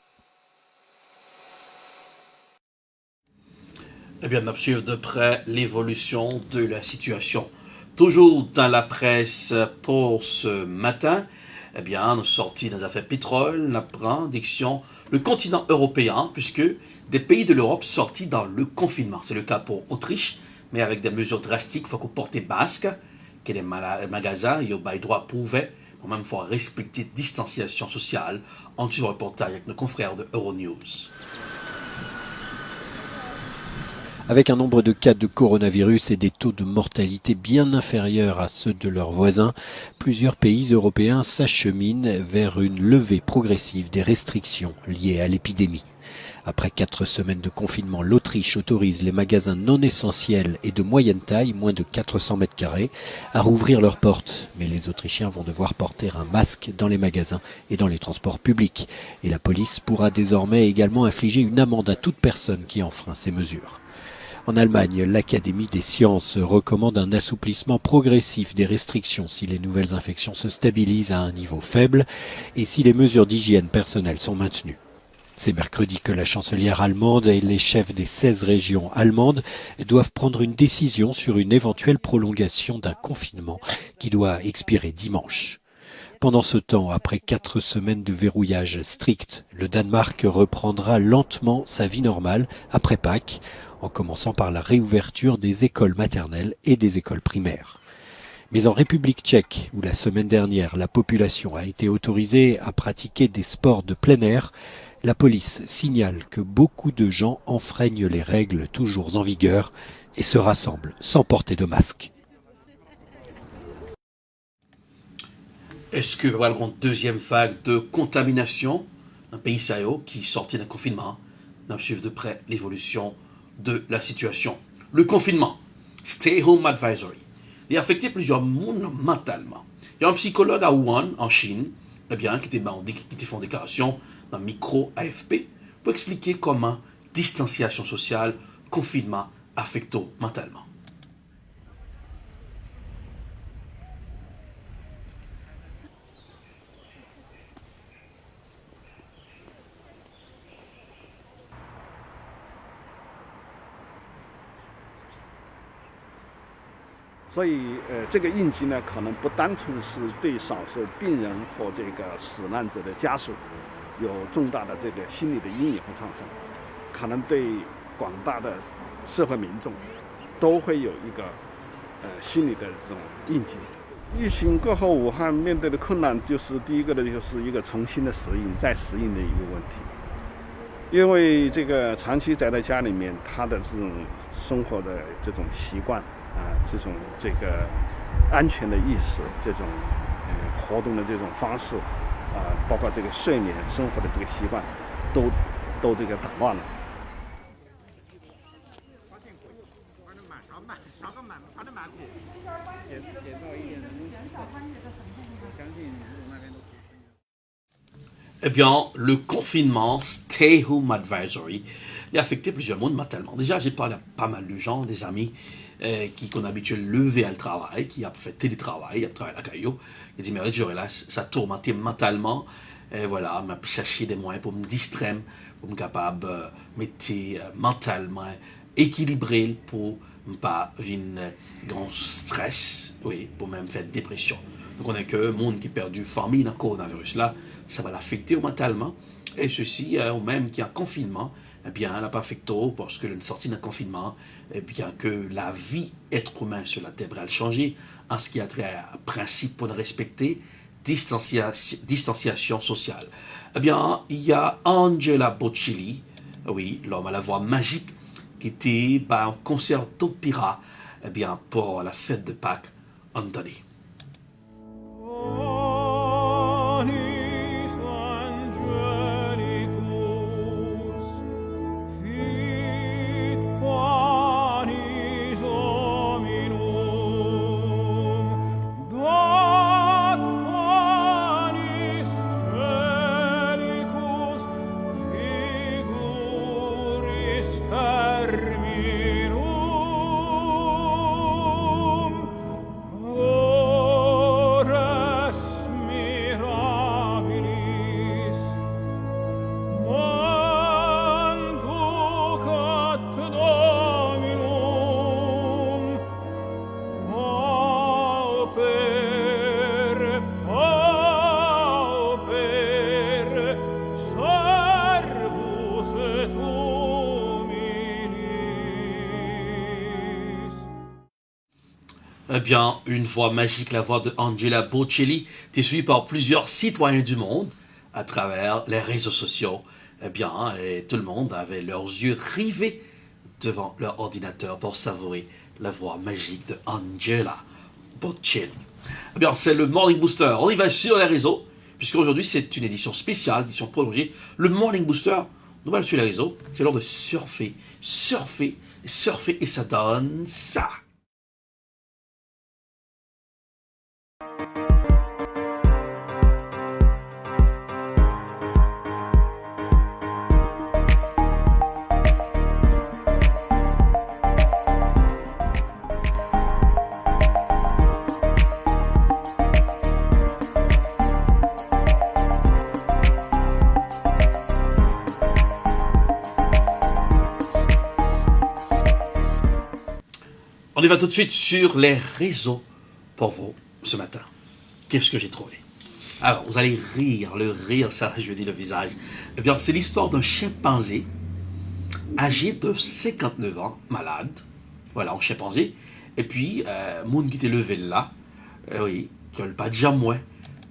Eh bien, on observe de près l'évolution de la situation. Toujours dans la presse pour ce matin, eh bien, on est sorti dans les affaires pétrole, on apprend diction le continent européen, puisque des pays de l'Europe sortis dans le confinement. C'est le cas pour Autriche, mais avec des mesures drastiques, il faut qu'on porte masque, que les magasins, il y a droit prouvé, quand même, il faut respecter distanciation sociale. En suivant le reportage avec nos confrères de Euronews. Avec un nombre de cas de coronavirus et des taux de mortalité bien inférieurs à ceux de leurs voisins, plusieurs pays européens s'acheminent vers une levée progressive des restrictions liées à l'épidémie. Après 4 semaines de confinement, l'Autriche autorise les magasins non essentiels et de moyenne taille, moins de 400 mètres carrés, à rouvrir leurs portes. Mais les Autrichiens vont devoir porter un masque dans les magasins et dans les transports publics. Et la police pourra désormais également infliger une amende à toute personne qui enfreint ces mesures. En Allemagne, l'Académie des sciences recommande un assouplissement progressif des restrictions si les nouvelles infections se stabilisent à un niveau faible et si les mesures d'hygiène personnelle sont maintenues. C'est mercredi que la chancelière allemande et les chefs des 16 régions allemandes doivent prendre une décision sur une éventuelle prolongation d'un confinement qui doit expirer dimanche. Pendant ce temps, après 4 semaines de verrouillage strict, le Danemark reprendra lentement sa vie normale après Pâques, en commençant par la réouverture des écoles maternelles et des écoles primaires. Mais en République tchèque, où la semaine dernière la population a été autorisée à pratiquer des sports de plein air, la police signale que beaucoup de gens enfreignent les règles toujours en vigueur et se rassemblent sans porter de masque. Est-ce que va y avoir une deuxième vague de contamination dans le pays Sahel qui sortit d'un confinement? Nous suivons de près l'évolution de la situation. Le confinement, Stay Home Advisory, il a affecté plusieurs monde mentalement. Il y a un psychologue à Wuhan, en Chine, qui était fait une déclaration dans micro AFP pour expliquer comment distanciation sociale, confinement affecte mentalement.所以这个应急呢，可能不单纯是对少数病人和这个死难者的家属有重大的这个心理的阴影和创伤，可能对广大的社会民众都会有一个心理的这种应急。疫情过后，武汉面对的困难就是第一个呢，就是一个重新的适应、再适应的一个问题。因为这个长期宅在家里面，他的这种生活的这种习惯这种这个安全的意识，这种活动的这种方式包括这个睡眠、生活的这个习惯，都这个打乱了。Eh bien, le confinement, Stay Home Advisory, il a affecté plusieurs mondes mentalement. Déjà, j'ai parlé à pas mal de gens, des amis, qui ont habitué à lever à le travail, qui a fait télétravail, a travaillé à la caillou. Il dit, mais je là, ça tourmentait mentalement. Et voilà, m'a cherché des moyens pour me distraire, pour me capable de mettre mentalement équilibré pour ne pas avoir un grand stress, oui, pour même faire dépression. Donc on est que le monde qui a perdu famille dans le coronavirus là, ça va l'affecter mentalement. Et ceci, au même qui est en confinement, eh bien, elle n'a pas affecté parce que la sortie d'un confinement, eh bien, que la vie être humain sur la terre a changé en ce qui a trait à principe pour respecter distanciation sociale. Eh bien, il y a Angela Bocelli, oui, l'homme à la voix magique, qui était en concert d'opéra, eh bien, pour la fête de Pâques en Italie. Eh bien, une voix magique, la voix de Angela Bocelli, était suivie par plusieurs citoyens du monde à travers les réseaux sociaux. Eh bien, et tout le monde avait leurs yeux rivés devant leur ordinateur pour savourer la voix magique de Angela Bocelli. Eh bien, c'est le Morning Booster. On y va sur les réseaux, puisqu'aujourd'hui c'est une édition spéciale, édition prolongée. Le Morning Booster, nous allons sur les réseaux. C'est l'heure de surfer, surfer, surfer, et ça donne ça. On y va tout de suite sur les réseaux pour vous ce matin. Qu'est-ce que j'ai trouvé? Alors, vous allez rire, le rire, ça, je dis le visage. Eh bien, c'est l'histoire d'un chimpanzé âgé de 59 ans, malade. Voilà, un chimpanzé. Et puis, monde qui était levé là, oui, qui n'a pas de jambe,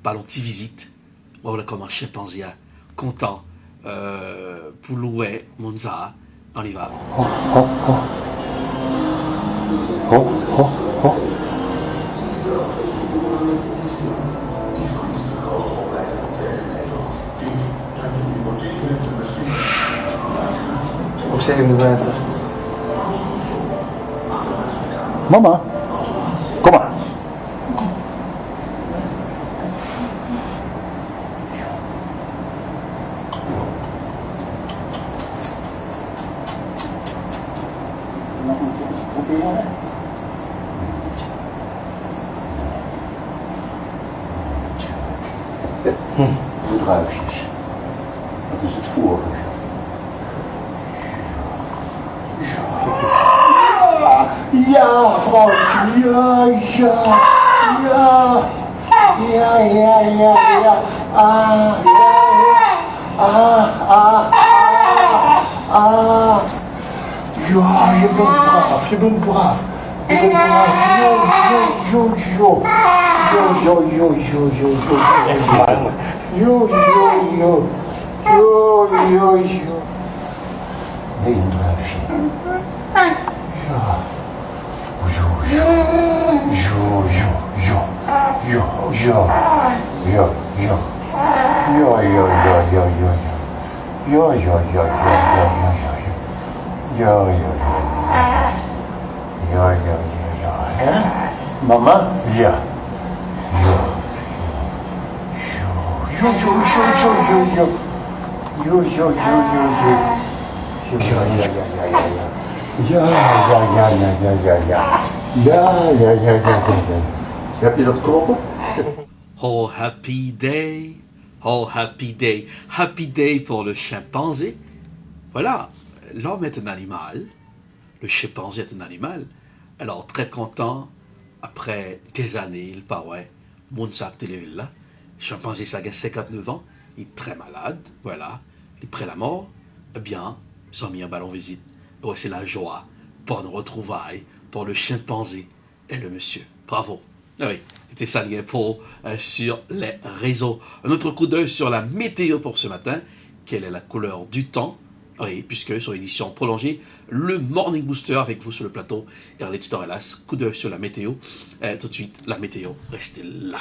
pas une petite visite. Voilà comment un chimpanzé est content pour louer Monza. On y va. Maman, comment? Druifjes. Wat is het vorige? Ja, vrouwtje, ja. Ja, je bent braaf. Je bent braaf. Nee, een druifje. Mama? Ja. Heb je dat kloppen? Oh happy day, oh happy day, happy day pour le chimpanzé. Voilà, l'homme est un animal, le chimpanzé est un animal. Alors très content, après des années, il paraît, mon sac de là, le chimpanzé ça a 59 ans, il est très malade, voilà, il est près de la mort. Eh bien, ils ont mis un ballon visite. Ouais, c'est la joie, bonne retrouvaille pour le chimpanzé et le monsieur. Bravo. Ah oui, c'était ça lien pour sur les réseaux. Un autre coup d'œil sur la météo pour ce matin. Quelle est la couleur du temps? Oui, puisque sur l'édition prolongée, le Morning Booster avec vous sur le plateau. Et l'éditeur hélas, coup d'œil sur la météo. Tout de suite, la météo, restez là.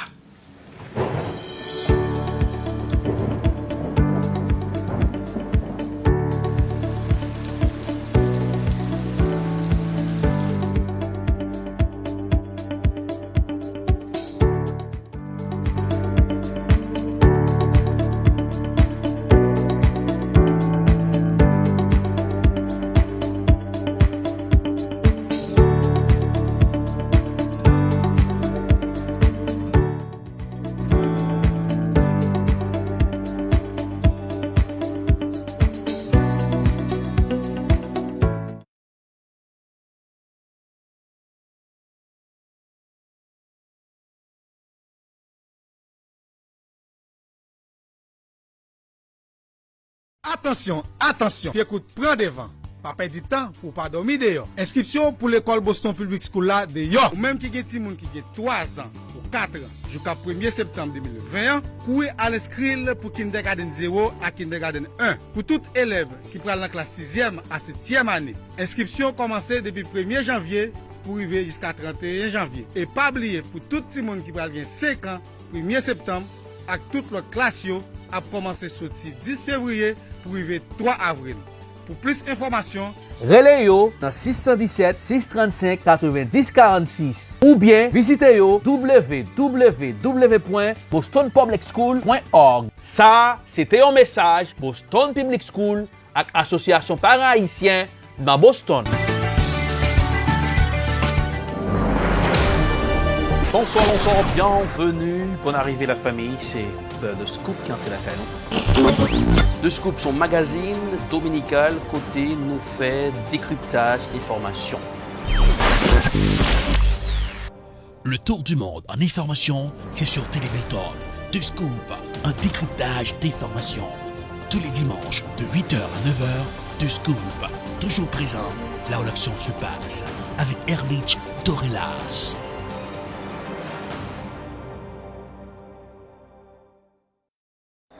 Attention, attention. Puis écoute, prends devant. pas perdre de temps pour pas dormir dehors. Inscription pour l'école Boston Public School là dehors. Ou même qui gen ti moun qui gen 3 ans ou 4 ans jusqu'à 1er septembre 2021, courez à l'inscrire pour kindergarten 0 à kindergarten 1. Pour tout élève qui prend la classe 6e à 7e année. Inscription commencée depuis 1er janvier pour arriver jusqu'à 31 janvier. Et pas oublier pour tout le monde qui prend 5 ans, 1er septembre, avec toute l'autre classe a commencé sorti 10 février pour arriver 3 avril. Pour plus d'informations, relais yo dans 617 635 90 46 ou bien visitez yo www.bostonpublicschool.org. Ça, c'était un message Boston Public School avec Association Parents Haïtiens dans Boston. Bonsoir, bienvenue. Bonne arrivée la famille, c'est The Scoop qui entre la canon. The Scoop, son magazine dominical côté nous fait décryptage et formation. Le tour du monde en information, c'est sur Télébelton. The Scoop, un décryptage d'informations. Tous les dimanches de 8h à 9h, The Scoop, toujours présent là où l'action se passe, avec Erlich Dorelas.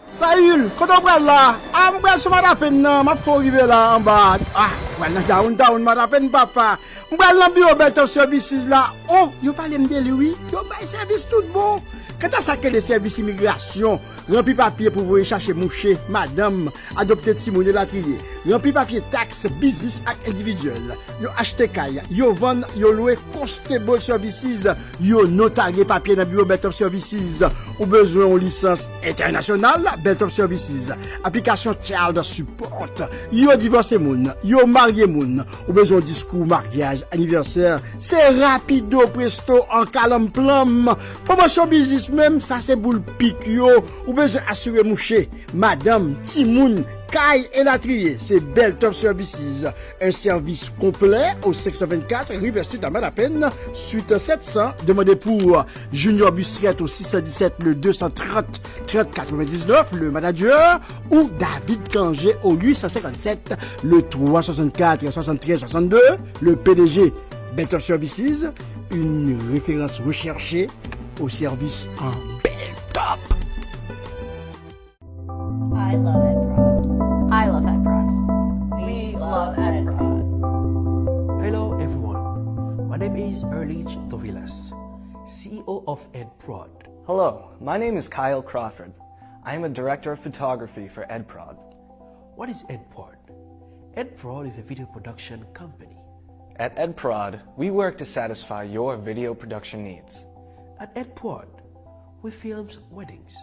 Saül, quand on prend là, on prend ce matin, ma faut arriver là en bas. Ah, voilà, down, matin, papa. On prend l'ambiance Beltop Services là. Oh, yo parle de lui, yo bail service tout bon. Quand on sac les services immigration, rempli papier pour vous chercher moucher, madame, adopter Timon la trier. Rempli papier taxe, business ak individuel. Yo acheter caille, yo vend, yo louer constable services, yo notarier papier dans bureau Beltop Services. Ou besoin de licence internationale, Beltop Services. Application Child Support. Yo divorcé moun, yo marié moun. Ou besoin de discours mariage, anniversaire. C'est rapido presto en calme plum. Promotion business même, ça c'est boule pique yo. Ou besoin assurer moucher, madame, Timoun, Kai et la trier, c'est Beltop Services. Un service complet au 624 River Sud à Malapen, suite 700. Demandez pour Junior Busseret au 617 le 230 30 99, le manager, ou David Kangé au 857 le 364 73 62, le PDG. Beltop Services, une référence recherchée au service en Beltop. I love Ed Prod. I love Ed Prod. We love Ed Prod. Hello everyone, my name is Erlich Dorelas, CEO of Ed Prod. Hello, my name is Kyle Crawford. I am a director of photography for Ed Prod. What is Ed Prod? Ed Prod is a video production company. At Ed Prod, we work to satisfy your video production needs. At Ed Prod, we film weddings,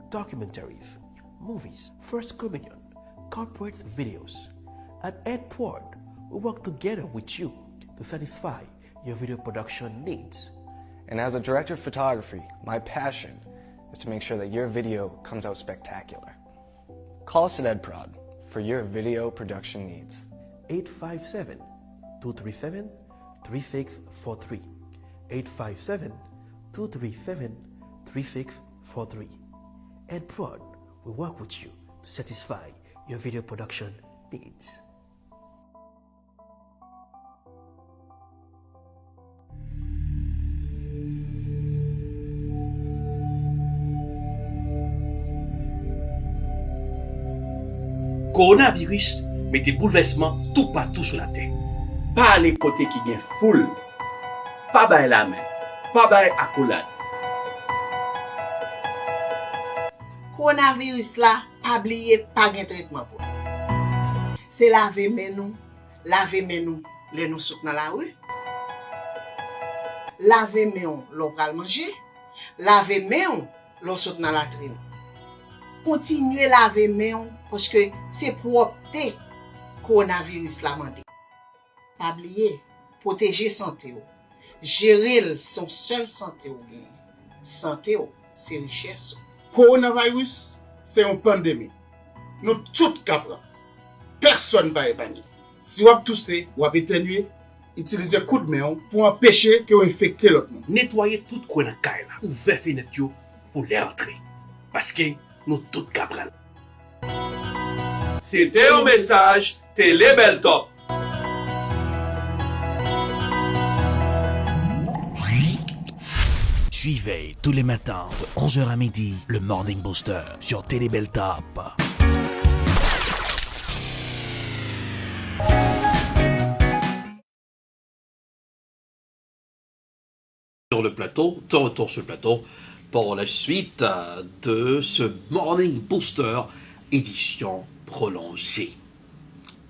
documentaries, movies, First Communion, corporate videos. At Ed Prod, we work together with you to satisfy your video production needs. And as a director of photography, my passion is to make sure that your video comes out spectacular. Call us at Ed Prod for your video production needs. 857-237-3643. 857-237-3643. Ed Prod will work with you to satisfy your video production needs. Coronavirus mette bouleversement tout partout sur la terre. Pas aller côté qui gagne foule. Pas bailler la main. Pas bailler accolade. Coronavirus là, pas oublier pas de traitement pour. C'est laver main nous les nous souk dans la rue. Laver main l'on pral manger, laver main l'on saute dans la latrine. Continuez laver main parce que c'est propreté coronavirus la mandé. Pas oublier protéger santé ou. Gérer son seul santé ou bien. Santé ou, c'est richesse. Coronavirus, c'est une pandémie. Nous tous capables. Personne ne va épargner. Si vous avez toussé ou avez éternué, utilisez coup de main pour empêcher que vous infectez l'autre monde. Nettoyez tout coin dans caille là. Ouvrez fenêtre pour les entrer. Parce que nous tous capables. C'était un message Télébelton. Suivez tous les matins de 11h à midi le Morning Booster sur Télé Beltop. Sur le plateau, de retour sur le plateau pour la suite de ce Morning Booster édition prolongée.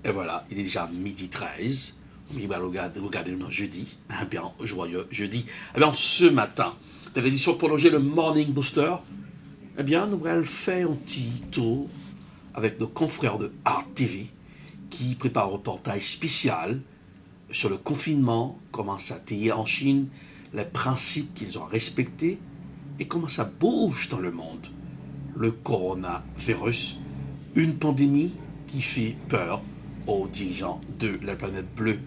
Et voilà, il est déjà midi 13. Regardez le jeudi, bien joyeux jeudi. Eh bien, ce matin, de l'édition prolongée, le Morning Booster, eh bien, nous allons faire un petit tour avec nos confrères de Art TV qui préparent un reportage spécial sur le confinement, comment ça a été en Chine, les principes qu'ils ont respectés et comment ça bouge dans le monde. Le coronavirus, une pandémie qui fait peur aux dirigeants de la planète bleue.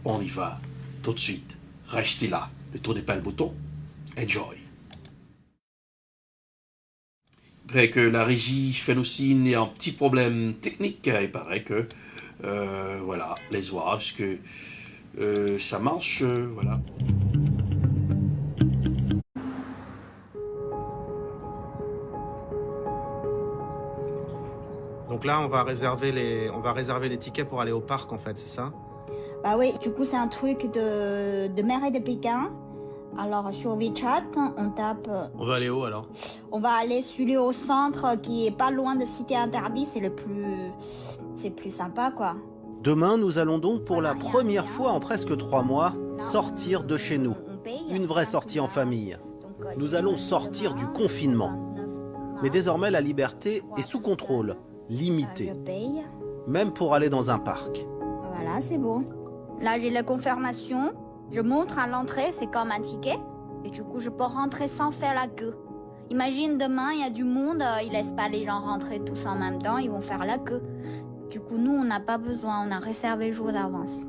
On y va tout de suite. Restez là. Ne tournez pas le bouton. Enjoy. Il paraît que la régie Phénocine a un petit problème technique. Il paraît que, voilà, les voir. Est-ce que ça marche? Voilà. Donc là, on va réserver les tickets pour aller au parc, en fait, c'est ça? Bah oui, du coup, c'est un truc de mairie de Pékin. Alors, sur WeChat, on tape... On va aller où, alors? On va aller celui au centre qui est pas loin de Cité Interdite. C'est plus sympa, quoi. Demain, nous allons donc, pour la première fois en presque 3 mois, sortir de chez nous. Une vraie sortie en famille. Nous allons sortir du confinement. Mais désormais, la liberté est sous contrôle. Limité, même pour aller dans un parc. Voilà, c'est bon. Là, j'ai la confirmation. Je montre à l'entrée, c'est comme un ticket. Et du coup, je peux rentrer sans faire la queue. Imagine demain, il y a du monde, ils laissent pas les gens rentrer tous en même temps, ils vont faire la queue. Du coup, nous, on n'a pas besoin, on a réservé le jour d'avance.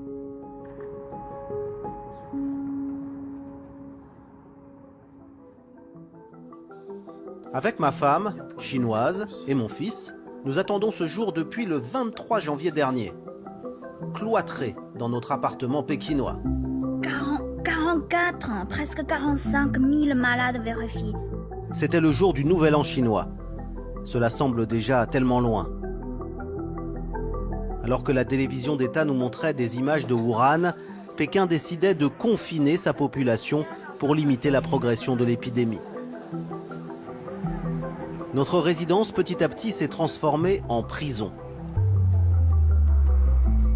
Avec ma femme, chinoise, et mon fils, nous attendons ce jour depuis le 23 janvier dernier. Cloîtrés dans notre appartement pékinois. 44, presque 45 000 malades vérifiés. C'était le jour du Nouvel An chinois. Cela semble déjà tellement loin. Alors que la télévision d'État nous montrait des images de Wuhan, Pékin décidait de confiner sa population pour limiter la progression de l'épidémie. Notre résidence, petit à petit, s'est transformée en prison.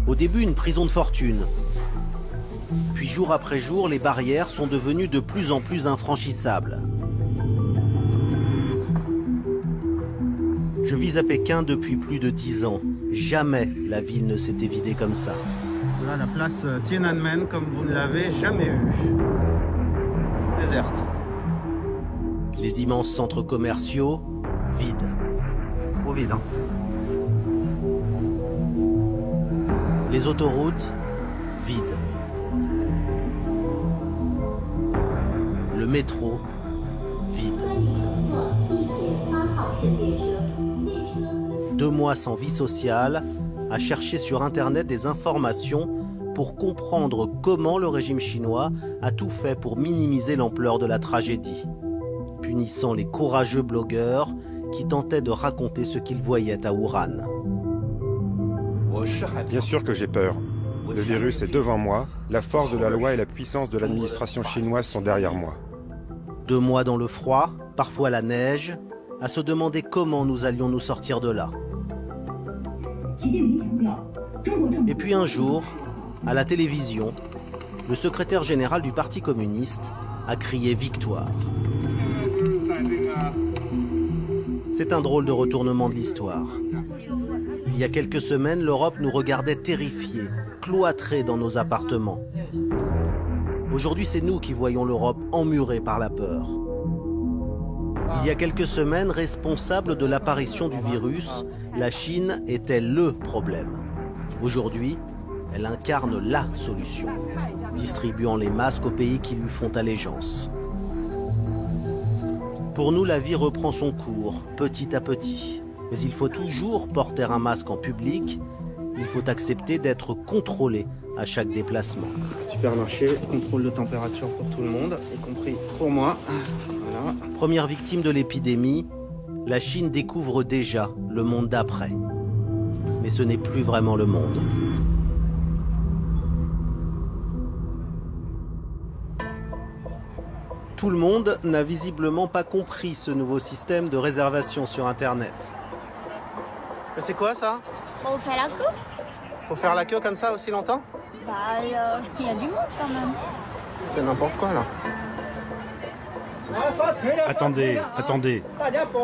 Au début, une prison de fortune. Puis, jour après jour, les barrières sont devenues de plus en plus infranchissables. Je vis à Pékin depuis plus de 10 ans. Jamais la ville ne s'était vidée comme ça. Là, la place Tiananmen, comme vous ne l'avez jamais vue. Déserte. Les immenses centres commerciaux, vides. Trop vide, hein. Les autoroutes, vides. Le métro, vide. 2 mois sans vie sociale, à chercher sur Internet des informations pour comprendre comment le régime chinois a tout fait pour minimiser l'ampleur de la tragédie, punissant les courageux blogueurs qui tentaient de raconter ce qu'ils voyaient à Wuhan. Bien sûr que j'ai peur. Le virus est devant moi, la force de la loi et la puissance de l'administration chinoise sont derrière moi. 2 mois dans le froid, parfois la neige, à se demander comment nous allions nous sortir de là. Et puis un jour, à la télévision, le secrétaire général du Parti communiste a crié victoire. C'est un drôle de retournement de l'histoire. Il y a quelques semaines, l'Europe nous regardait terrifiés, cloîtrés dans nos appartements. Aujourd'hui, c'est nous qui voyons l'Europe emmurée par la peur. Il y a quelques semaines, responsable de l'apparition du virus, la Chine était le problème. Aujourd'hui, elle incarne la solution, distribuant les masques aux pays qui lui font allégeance. Pour nous, la vie reprend son cours, petit à petit. Mais il faut toujours porter un masque en public. Il faut accepter d'être contrôlé à chaque déplacement. Supermarché, contrôle de température pour tout le monde, y compris pour moi. Voilà. Première victime de l'épidémie, la Chine découvre déjà le monde d'après. Mais ce n'est plus vraiment le monde. Tout le monde n'a visiblement pas compris ce nouveau système de réservation sur Internet. Mais c'est quoi ça? On fait la queue. Faut faire la queue comme ça aussi longtemps? Bah, il y a du monde quand même. C'est n'importe quoi là. Attendez.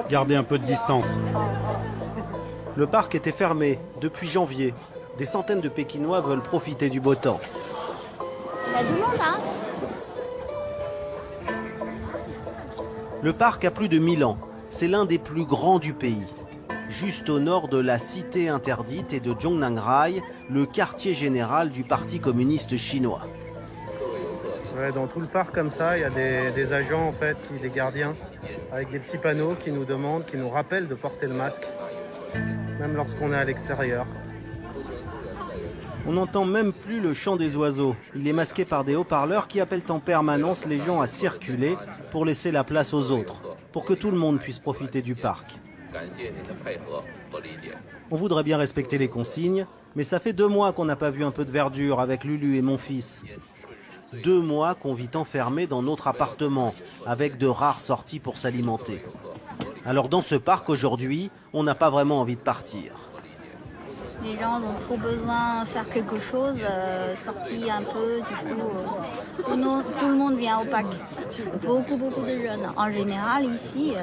Gardez un peu de distance. Le parc était fermé depuis janvier. Des centaines de Pékinois veulent profiter du beau temps. Il y a du monde, hein? Le parc a plus de 1000 ans. C'est l'un des plus grands du pays. Juste au nord de la cité interdite et de Zhongnanhai, le quartier général du Parti communiste chinois. Ouais, dans tout le parc comme ça, il y a des agents en fait, des gardiens, avec des petits panneaux qui nous demandent, qui nous rappellent de porter le masque, même lorsqu'on est à l'extérieur. On n'entend même plus le chant des oiseaux. Il est masqué par des haut-parleurs qui appellent en permanence les gens à circuler pour laisser la place aux autres, pour que tout le monde puisse profiter du parc. On voudrait bien respecter les consignes, mais ça fait 2 mois qu'on n'a pas vu un peu de verdure avec Lulu et mon fils. 2 mois qu'on vit enfermé dans notre appartement, avec de rares sorties pour s'alimenter. Alors dans ce parc aujourd'hui, on n'a pas vraiment envie de partir. Les gens ont trop besoin de faire quelque chose, sortir un peu, du coup, tout le monde vient au parc. Beaucoup de jeunes. En général, ici,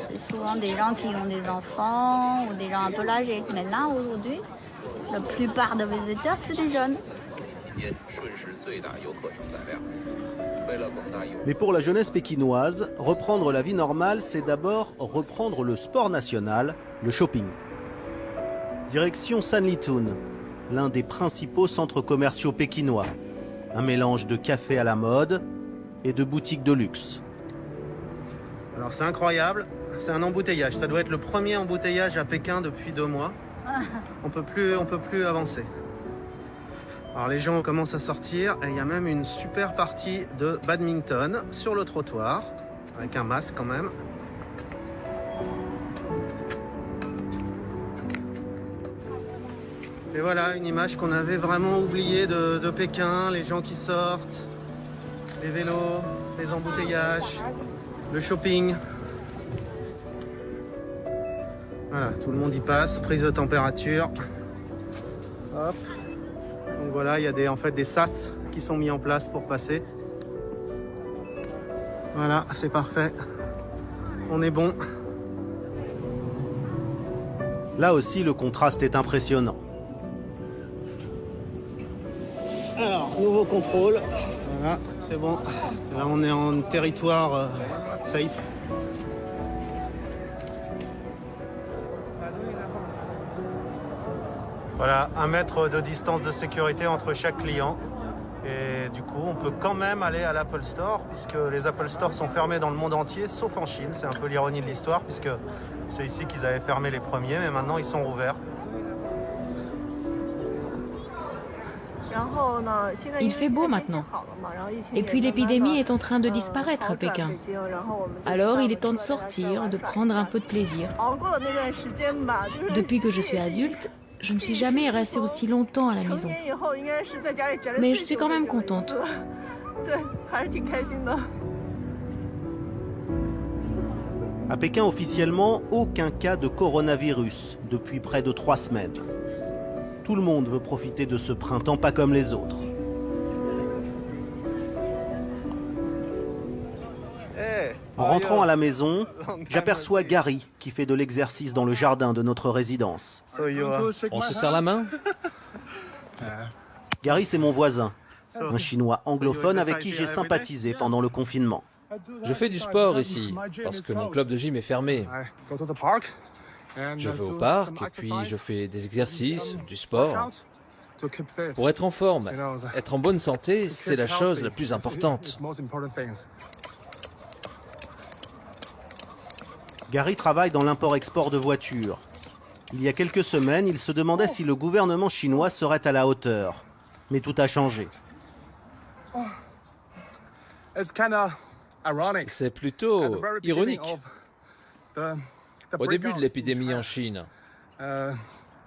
c'est souvent des gens qui ont des enfants ou des gens un peu âgés. Mais là, aujourd'hui, la plupart des visiteurs, c'est des jeunes. Mais pour la jeunesse pékinoise, reprendre la vie normale, c'est d'abord reprendre le sport national, le shopping. Direction Sanlitun, l'un des principaux centres commerciaux pékinois. Un mélange de café à la mode et de boutiques de luxe. Alors c'est incroyable, c'est un embouteillage. Ça doit être le premier embouteillage à Pékin depuis 2 mois. On peut plus avancer. Alors les gens commencent à sortir et il y a même une super partie de badminton sur le trottoir, avec un masque quand même. Et voilà, une image qu'on avait vraiment oubliée de Pékin, les gens qui sortent, les vélos, les embouteillages, le shopping. Voilà, tout le monde y passe, prise de température. Hop. Donc voilà, il y a en fait des sas qui sont mis en place pour passer. Voilà, c'est parfait. On est bon. Là aussi, le contraste est impressionnant. Alors, nouveau contrôle. Voilà, c'est bon. Là, on est en territoire safe. Voilà, 1 mètre de distance de sécurité entre chaque client. Et du coup, on peut quand même aller à l'Apple Store, puisque les Apple Store sont fermés dans le monde entier, sauf en Chine. C'est un peu l'ironie de l'histoire, puisque c'est ici qu'ils avaient fermé les premiers, mais maintenant ils sont rouverts. Il fait beau maintenant. Et puis l'épidémie est en train de disparaître à Pékin. Alors il est temps de sortir, de prendre un peu de plaisir. Depuis que je suis adulte, je ne suis jamais restée aussi longtemps à la maison. Mais je suis quand même contente. À Pékin, officiellement, aucun cas de coronavirus depuis près de 3 semaines. Tout le monde veut profiter de ce printemps pas comme les autres. En rentrant à la maison, j'aperçois Gary qui fait de l'exercice dans le jardin de notre résidence. On se serre la main? Gary, c'est mon voisin, un Chinois anglophone avec qui j'ai sympathisé pendant le confinement. Je fais du sport ici, parce que mon club de gym est fermé. Je vais au parc et puis je fais des exercices, du sport. Pour être en forme, être en bonne santé, c'est la chose la plus importante. Gary travaille dans l'import-export de voitures. Il y a quelques semaines, il se demandait si le gouvernement chinois serait à la hauteur. Mais tout a changé. C'est plutôt ironique. Au début de l'épidémie en Chine, tout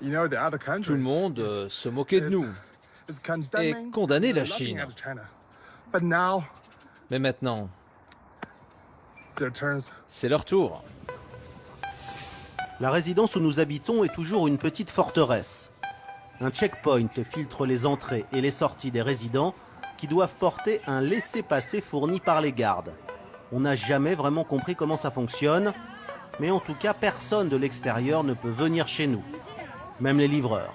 le monde se moquait de nous et condamnait la Chine. Mais maintenant, c'est leur tour. La résidence où nous habitons est toujours une petite forteresse. Un checkpoint filtre les entrées et les sorties des résidents qui doivent porter un laissez-passer fourni par les gardes. On n'a jamais vraiment compris comment ça fonctionne, mais en tout cas, personne de l'extérieur ne peut venir chez nous, même les livreurs.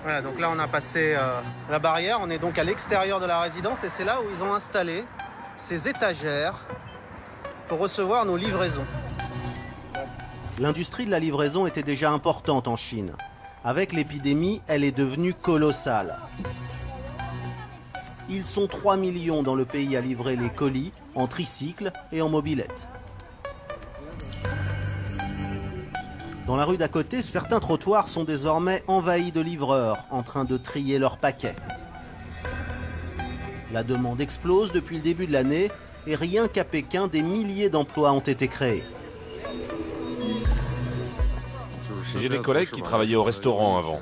Voilà, donc là on a passé la barrière, on est donc à l'extérieur de la résidence et c'est là où ils ont installé ces étagères pour recevoir nos livraisons. L'industrie de la livraison était déjà importante en Chine. Avec l'épidémie, elle est devenue colossale. Ils sont 3 millions dans le pays à livrer les colis en tricycle et en mobilette. Dans la rue d'à côté, certains trottoirs sont désormais envahis de livreurs en train de trier leurs paquets. La demande explose depuis le début de l'année et rien qu'à Pékin, des milliers d'emplois ont été créés. J'ai des collègues qui travaillaient au restaurant avant.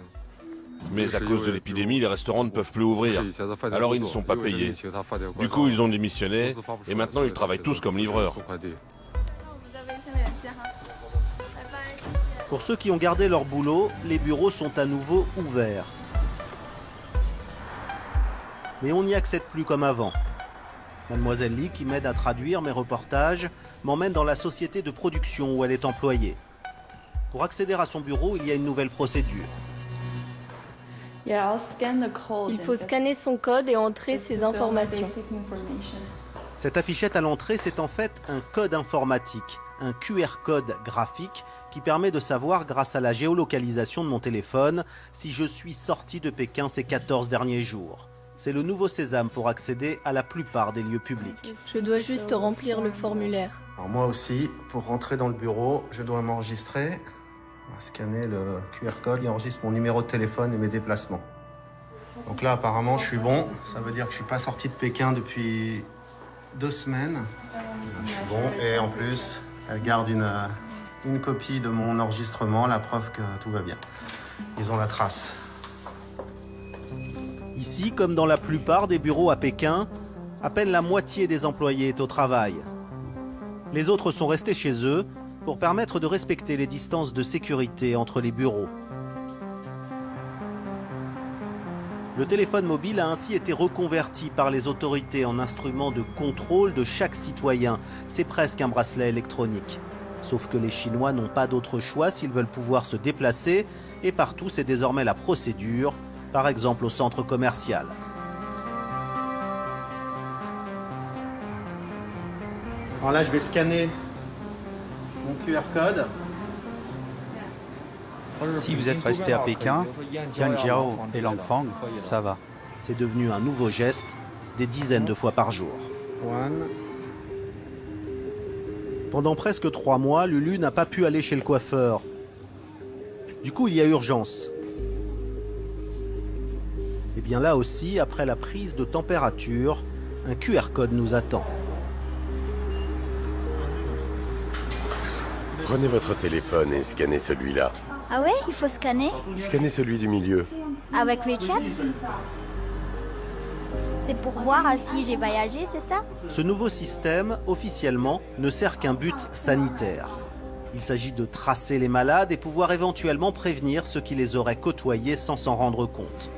Mais à cause de l'épidémie, les restaurants ne peuvent plus ouvrir. Alors ils ne sont pas payés. Du coup, ils ont démissionné et maintenant ils travaillent tous comme livreurs. Pour ceux qui ont gardé leur boulot, les bureaux sont à nouveau ouverts. Mais on n'y accède plus comme avant. Mademoiselle Li, qui m'aide à traduire mes reportages, m'emmène dans la société de production où elle est employée. Pour accéder à son bureau, il y a une nouvelle procédure. Il faut scanner son code et entrer ses informations. Cette affichette à l'entrée, c'est en fait un code informatique, un QR code graphique qui permet de savoir, grâce à la géolocalisation de mon téléphone, si je suis sorti de Pékin ces 14 derniers jours. C'est le nouveau sésame pour accéder à la plupart des lieux publics. Je dois juste remplir le formulaire. Alors moi aussi, pour rentrer dans le bureau, je dois m'enregistrer. On va scanner le QR code, il enregistre mon numéro de téléphone et mes déplacements. Donc là, apparemment, je suis bon. Ça veut dire que je suis pas sorti de Pékin depuis 2 semaines. Je suis bon. Et en plus, elle garde une copie de mon enregistrement, la preuve que tout va bien. Ils ont la trace. Ici, comme dans la plupart des bureaux à Pékin, à peine la moitié des employés est au travail. Les autres sont restés chez eux pour permettre de respecter les distances de sécurité entre les bureaux. Le téléphone mobile a ainsi été reconverti par les autorités en instrument de contrôle de chaque citoyen. C'est presque un bracelet électronique. Sauf que les Chinois n'ont pas d'autre choix s'ils veulent pouvoir se déplacer, et partout c'est désormais la procédure, par exemple au centre commercial. Alors là, je vais scanner mon QR code. Si vous êtes resté à Pékin, Yanjiao et Langfang, ça va. C'est devenu un nouveau geste, des dizaines de fois par jour. Pendant presque 3 mois, Lulu n'a pas pu aller chez le coiffeur. Du coup, il y a urgence. Et bien là aussi, après la prise de température, un QR code nous attend. Prenez votre téléphone et scannez celui-là. Ah ouais, il faut scanner? Scannez celui du milieu. Avec WeChat? C'est pour voir si j'ai voyagé, c'est ça? Ce nouveau système, officiellement, ne sert qu'un but sanitaire. Il s'agit de tracer les malades et pouvoir éventuellement prévenir ceux qui les auraient côtoyés sans s'en rendre compte.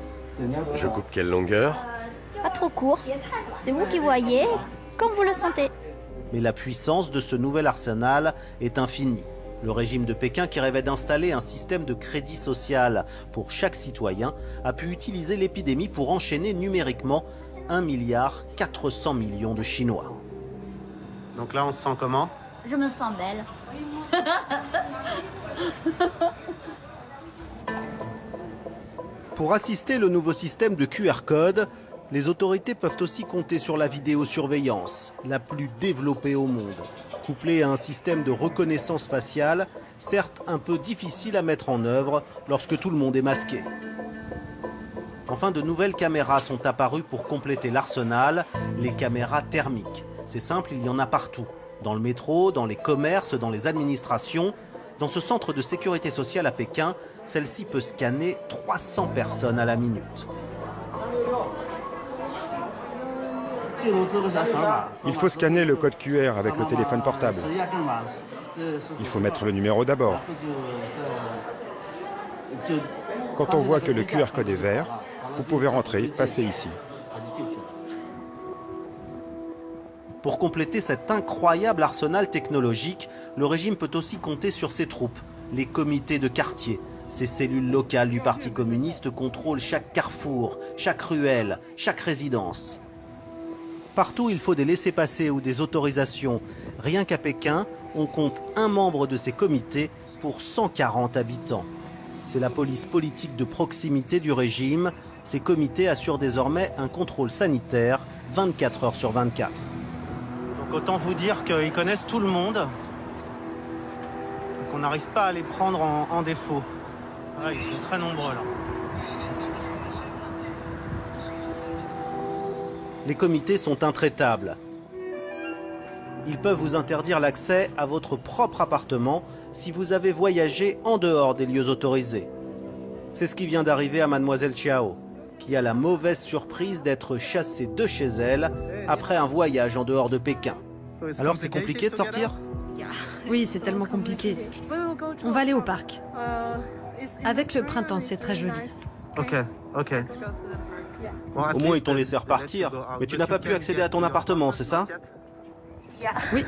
Je coupe quelle longueur? Pas trop court. C'est vous qui voyez, comme vous le sentez. Mais la puissance de ce nouvel arsenal est infinie. Le régime de Pékin, qui rêvait d'installer un système de crédit social pour chaque citoyen, a pu utiliser l'épidémie pour enchaîner numériquement 1,4 milliard de Chinois. Donc là, on se sent comment? Je me sens belle. Pour assister le nouveau système de QR code, les autorités peuvent aussi compter sur la vidéosurveillance, la plus développée au monde. Couplée à un système de reconnaissance faciale, certes un peu difficile à mettre en œuvre lorsque tout le monde est masqué. Enfin, de nouvelles caméras sont apparues pour compléter l'arsenal, les caméras thermiques. C'est simple, il y en a partout. Dans le métro, dans les commerces, dans les administrations. Dans ce centre de sécurité sociale à Pékin, celle-ci peut scanner 300 personnes à la minute. Il faut scanner le code QR avec le téléphone portable. Il faut mettre le numéro d'abord. Quand on voit que le QR code est vert, vous pouvez rentrer, passer ici. Pour compléter cet incroyable arsenal technologique, le régime peut aussi compter sur ses troupes, les comités de quartier. Ces cellules locales du Parti communiste contrôlent chaque carrefour, chaque ruelle, chaque résidence. Partout, il faut des laissez-passer ou des autorisations. Rien qu'à Pékin, on compte un membre de ces comités pour 140 habitants. C'est la police politique de proximité du régime. Ces comités assurent désormais un contrôle sanitaire 24 heures sur 24. Donc autant vous dire qu'ils connaissent tout le monde. On n'arrive pas à les prendre en défaut. Ah, ils sont très nombreux là. Les comités sont intraitables. Ils peuvent vous interdire l'accès à votre propre appartement si vous avez voyagé en dehors des lieux autorisés. C'est ce qui vient d'arriver à Mademoiselle Chiao, qui a la mauvaise surprise d'être chassée de chez elle après un voyage en dehors de Pékin. Alors c'est compliqué de sortir ? Oui, c'est tellement compliqué. On va aller au parc. Avec le printemps, c'est très joli. Ok. Au moins ils t'ont laissé repartir, mais tu n'as pas pu accéder à ton appartement, c'est ça ? Oui.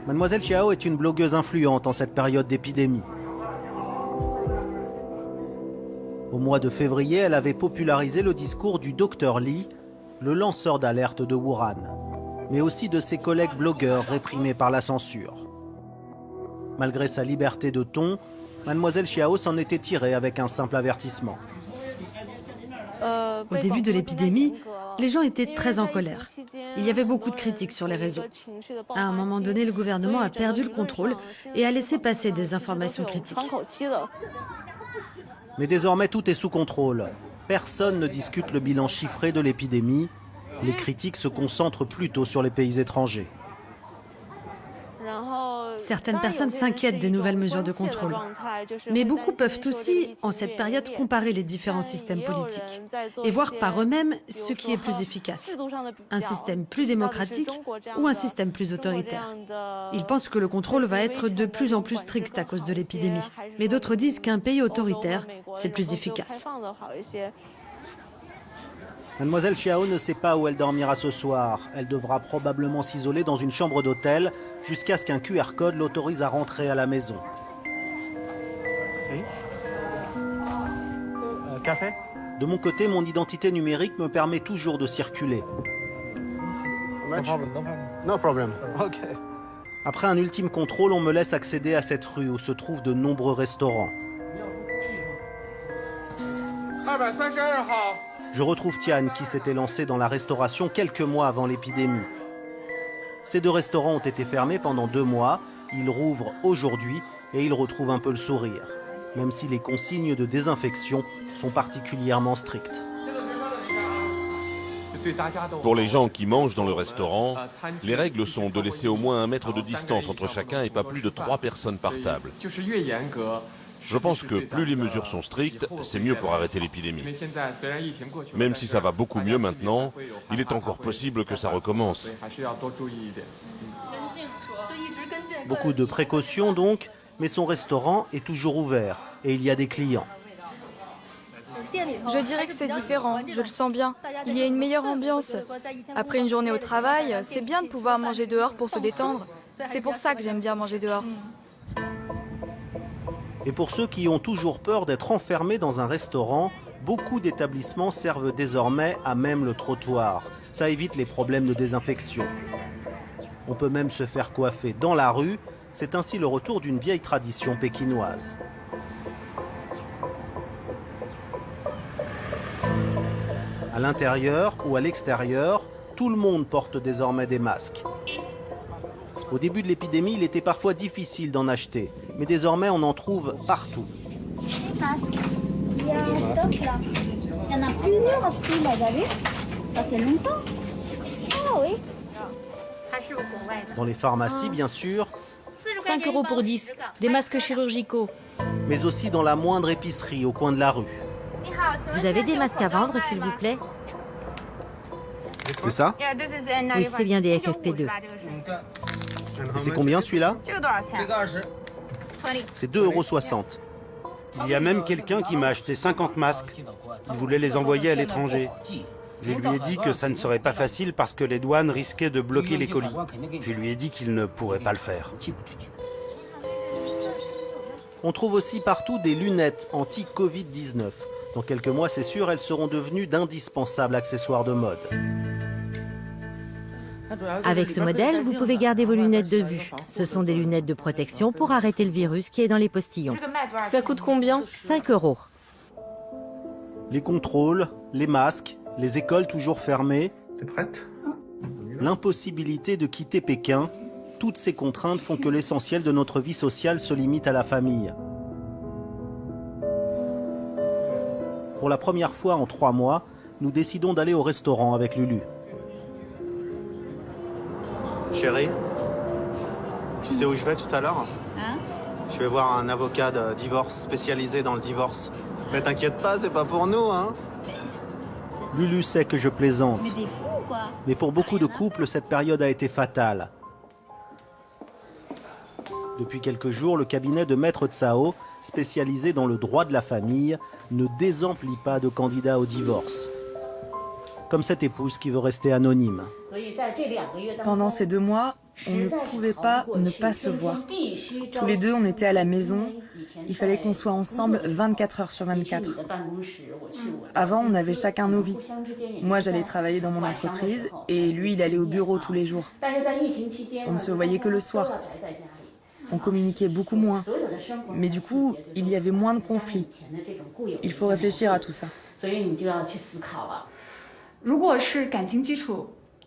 Mademoiselle Chiao est une blogueuse influente en cette période d'épidémie. Au mois de février, elle avait popularisé le discours du Dr Li, le lanceur d'alerte de Wuhan, mais aussi de ses collègues blogueurs réprimés par la censure. Malgré sa liberté de ton, Mademoiselle Chiao s'en était tirée avec un simple avertissement. Au début de l'épidémie, les gens étaient très en colère. Il y avait beaucoup de critiques sur les réseaux. À un moment donné, le gouvernement a perdu le contrôle et a laissé passer des informations critiques. Mais désormais, tout est sous contrôle. Personne ne discute le bilan chiffré de l'épidémie. Les critiques se concentrent plutôt sur les pays étrangers. Certaines personnes s'inquiètent des nouvelles mesures de contrôle. Mais beaucoup peuvent aussi, en cette période, comparer les différents systèmes politiques et voir par eux-mêmes ce qui est plus efficace. Un système plus démocratique ou un système plus autoritaire. Ils pensent que le contrôle va être de plus en plus strict à cause de l'épidémie. Mais d'autres disent qu'un pays autoritaire, c'est plus efficace. Mademoiselle Chiao ne sait pas où elle dormira ce soir. Elle devra probablement s'isoler dans une chambre d'hôtel jusqu'à ce qu'un QR code l'autorise à rentrer à la maison. Oui. Café ? De mon côté, mon identité numérique me permet toujours de circuler. No problem. Okay. Après un ultime contrôle, on me laisse accéder à cette rue où se trouvent de nombreux restaurants. Je retrouve Tian qui s'était lancé dans la restauration quelques mois avant l'épidémie. Ces deux restaurants ont été fermés pendant 2 mois. Ils rouvrent aujourd'hui et ils retrouvent un peu le sourire, même si les consignes de désinfection sont particulièrement strictes. Pour les gens qui mangent dans le restaurant, les règles sont de laisser au moins 1 mètre de distance entre chacun et pas plus de 3 personnes par table. Je pense que plus les mesures sont strictes, c'est mieux pour arrêter l'épidémie. Même si ça va beaucoup mieux maintenant, il est encore possible que ça recommence. Beaucoup de précautions donc, mais son restaurant est toujours ouvert et il y a des clients. Je dirais que c'est différent, je le sens bien. Il y a une meilleure ambiance. Après une journée au travail, c'est bien de pouvoir manger dehors pour se détendre. C'est pour ça que j'aime bien manger dehors. Et pour ceux qui ont toujours peur d'être enfermés dans un restaurant, beaucoup d'établissements servent désormais à même le trottoir. Ça évite les problèmes de désinfection. On peut même se faire coiffer dans la rue. C'est ainsi le retour d'une vieille tradition pékinoise. À l'intérieur ou à l'extérieur, tout le monde porte désormais des masques. Au début de l'épidémie, il était parfois difficile d'en acheter, mais désormais on en trouve partout. y a un stock là. Il y en a plusieurs à ce style, là, t'as vu? Ça fait longtemps. Ah oui. Dans les pharmacies, bien sûr, 5 € pour 10, des masques chirurgicaux. mais aussi dans la moindre épicerie au coin de la rue. Vous avez des masques à vendre, s'il vous plaît? C'est ça? Oui, c'est bien des FFP2. Et c'est combien celui-là? C'est 2,60 €. Il y a même quelqu'un qui m'a acheté 50 masques. Il voulait les envoyer à l'étranger. Je lui ai dit que ça ne serait pas facile parce que les douanes risquaient de bloquer les colis. Je lui ai dit qu'il ne pourrait pas le faire. On trouve aussi partout des lunettes anti-Covid-19. Dans quelques mois, c'est sûr, elles seront devenues d'indispensables accessoires de mode. Avec ce modèle, vous pouvez garder vos lunettes de vue. Ce sont des lunettes de protection pour arrêter le virus qui est dans les postillons. Ça coûte combien? 5 €. Les contrôles, les masques, les écoles toujours fermées. T'es prête? L'impossibilité de quitter Pékin. Toutes ces contraintes font que l'essentiel de notre vie sociale se limite à la famille. Pour la première fois en 3 mois, nous décidons d'aller au restaurant avec Lulu. Chérie, tu sais où je vais tout à l'heure? Je vais voir un avocat de divorce spécialisé dans le divorce. Mais t'inquiète pas, c'est pas pour nous, hein? Lulu sait que je plaisante. Mais des fous, quoi. Mais pour beaucoup de couples, cette période a été fatale. Depuis quelques jours, le cabinet de Maître Tsao, spécialisé dans le droit de la famille, ne désemplit pas de candidats au divorce. Comme cette épouse qui veut rester anonyme. Pendant ces 2 mois, on ne pouvait pas ne pas se voir. Tous les deux, on était à la maison. Il fallait qu'on soit ensemble 24 heures sur 24. Avant, on avait chacun nos vies. Moi, j'allais travailler dans mon entreprise et lui, il allait au bureau tous les jours. On ne se voyait que le soir. On communiquait beaucoup moins. Mais du coup, il y avait moins de conflits. Il faut réfléchir à tout ça.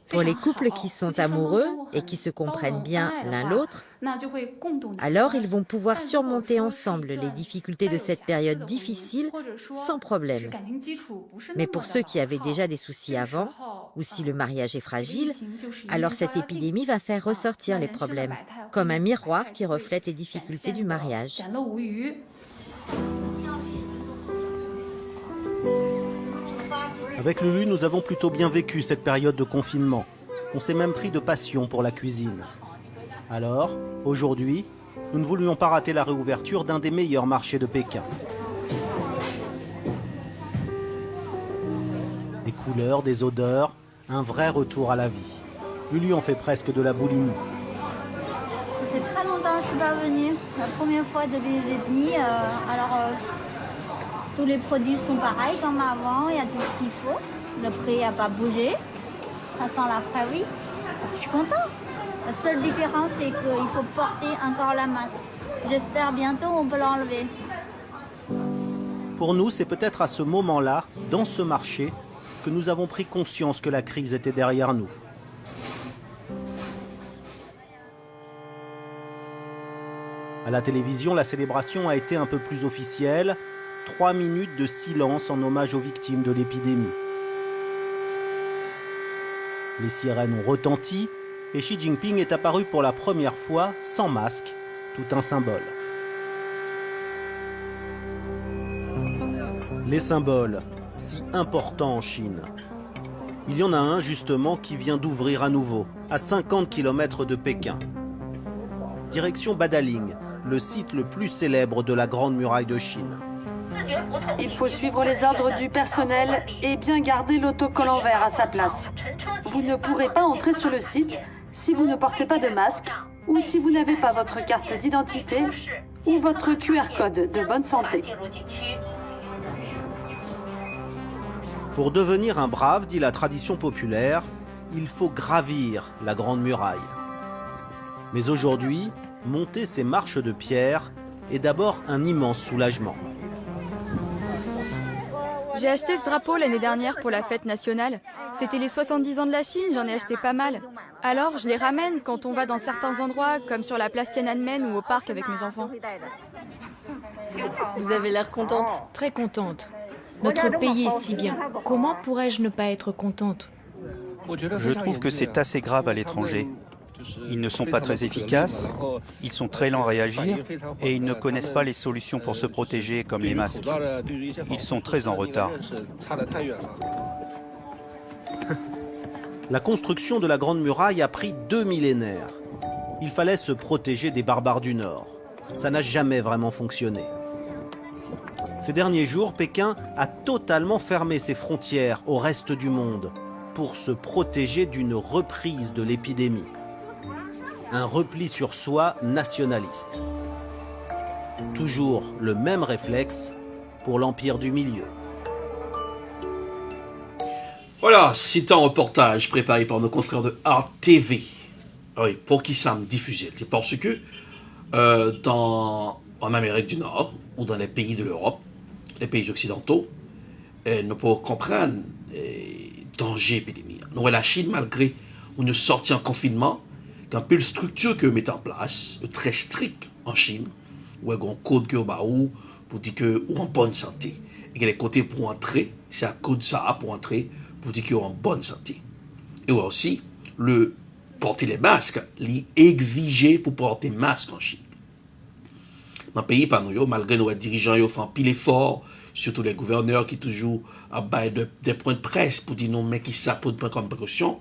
Pour les couples qui sont amoureux et qui se comprennent bien l'un l'autre, alors ils vont pouvoir surmonter ensemble les difficultés de cette période difficile sans problème. Mais pour ceux qui avaient déjà des soucis avant, ou si le mariage est fragile, alors cette épidémie va faire ressortir les problèmes, comme un miroir qui reflète les difficultés du mariage. Avec Lulu, nous avons plutôt bien vécu cette période de confinement. On s'est même pris de passion pour la cuisine. Alors, aujourd'hui, nous ne voulions pas rater la réouverture d'un des meilleurs marchés de Pékin. Des couleurs, des odeurs, un vrai retour à la vie. Lulu en fait presque de la boulimie. Ça fait très longtemps que je suis pas venue. La première fois depuis les ethnies. Tous les produits sont pareils comme avant, il y a tout ce qu'il faut. Le prix n'a pas bougé. Ça sent la prairie. Je suis contente. La seule différence, c'est qu'il faut porter encore la masque. J'espère bientôt on peut l'enlever. Pour nous, c'est peut-être à ce moment-là, dans ce marché, que nous avons pris conscience que la crise était derrière nous. À la télévision, la célébration a été un peu plus officielle. 3 minutes de silence en hommage aux victimes de l'épidémie. Les sirènes ont retenti et Xi Jinping est apparu pour la première fois sans masque, tout un symbole. Les symboles, si importants en Chine. Il y en a un justement qui vient d'ouvrir à nouveau, à 50 km de Pékin. Direction Badaling, le site le plus célèbre de la Grande Muraille de Chine. Il faut suivre les ordres du personnel et bien garder l'autocollant vert à sa place. Vous ne pourrez pas entrer sur le site si vous ne portez pas de masque ou si vous n'avez pas votre carte d'identité ou votre QR code de bonne santé. Pour devenir un brave, dit la tradition populaire, il faut gravir la Grande Muraille. Mais aujourd'hui, monter ces marches de pierre est d'abord un immense soulagement. J'ai acheté ce drapeau l'année dernière pour la fête nationale. C'était les 70 ans de la Chine, j'en ai acheté pas mal. Alors je les ramène quand on va dans certains endroits, comme sur la place Tiananmen ou au parc avec mes enfants. Vous avez l'air contente. Très contente. Notre pays est si bien. Comment pourrais-je ne pas être contente? Je trouve que c'est assez grave à l'étranger. Ils ne sont pas très efficaces, ils sont très lents à réagir et ils ne connaissent pas les solutions pour se protéger comme les masques. Ils sont très en retard. La construction de la Grande Muraille a pris 2 millénaires. Il fallait se protéger des barbares du Nord. Ça n'a jamais vraiment fonctionné. Ces derniers jours, Pékin a totalement fermé ses frontières au reste du monde pour se protéger d'une reprise de l'épidémie. Un repli sur soi nationaliste. Toujours le même réflexe pour l'Empire du Milieu. Voilà, c'est un reportage préparé par nos confrères de Art TV. Oui, pour qui ça me diffusait? C'est parce que en Amérique du Nord ou dans les pays de l'Europe, les pays occidentaux, nous pouvons comprendre danger épidémie. Nous, la Chine, malgré une sortie en confinement, quand peu de structures que met en place, très strict en Chine, où il y a un code que pour dire que ou en bonne santé. Et que les côtés pour entrer, c'est un code ça pour entrer, pour dire qu'ils sont en bonne santé. Et aussi, le porter les masques, les exiger pour porter masque en Chine. Dans le pays, malgré nos dirigeants, ils font pile effort, surtout les gouverneurs qui toujours abattent des points de presse pour dire non, mais qui ça pour prendre comme précaution.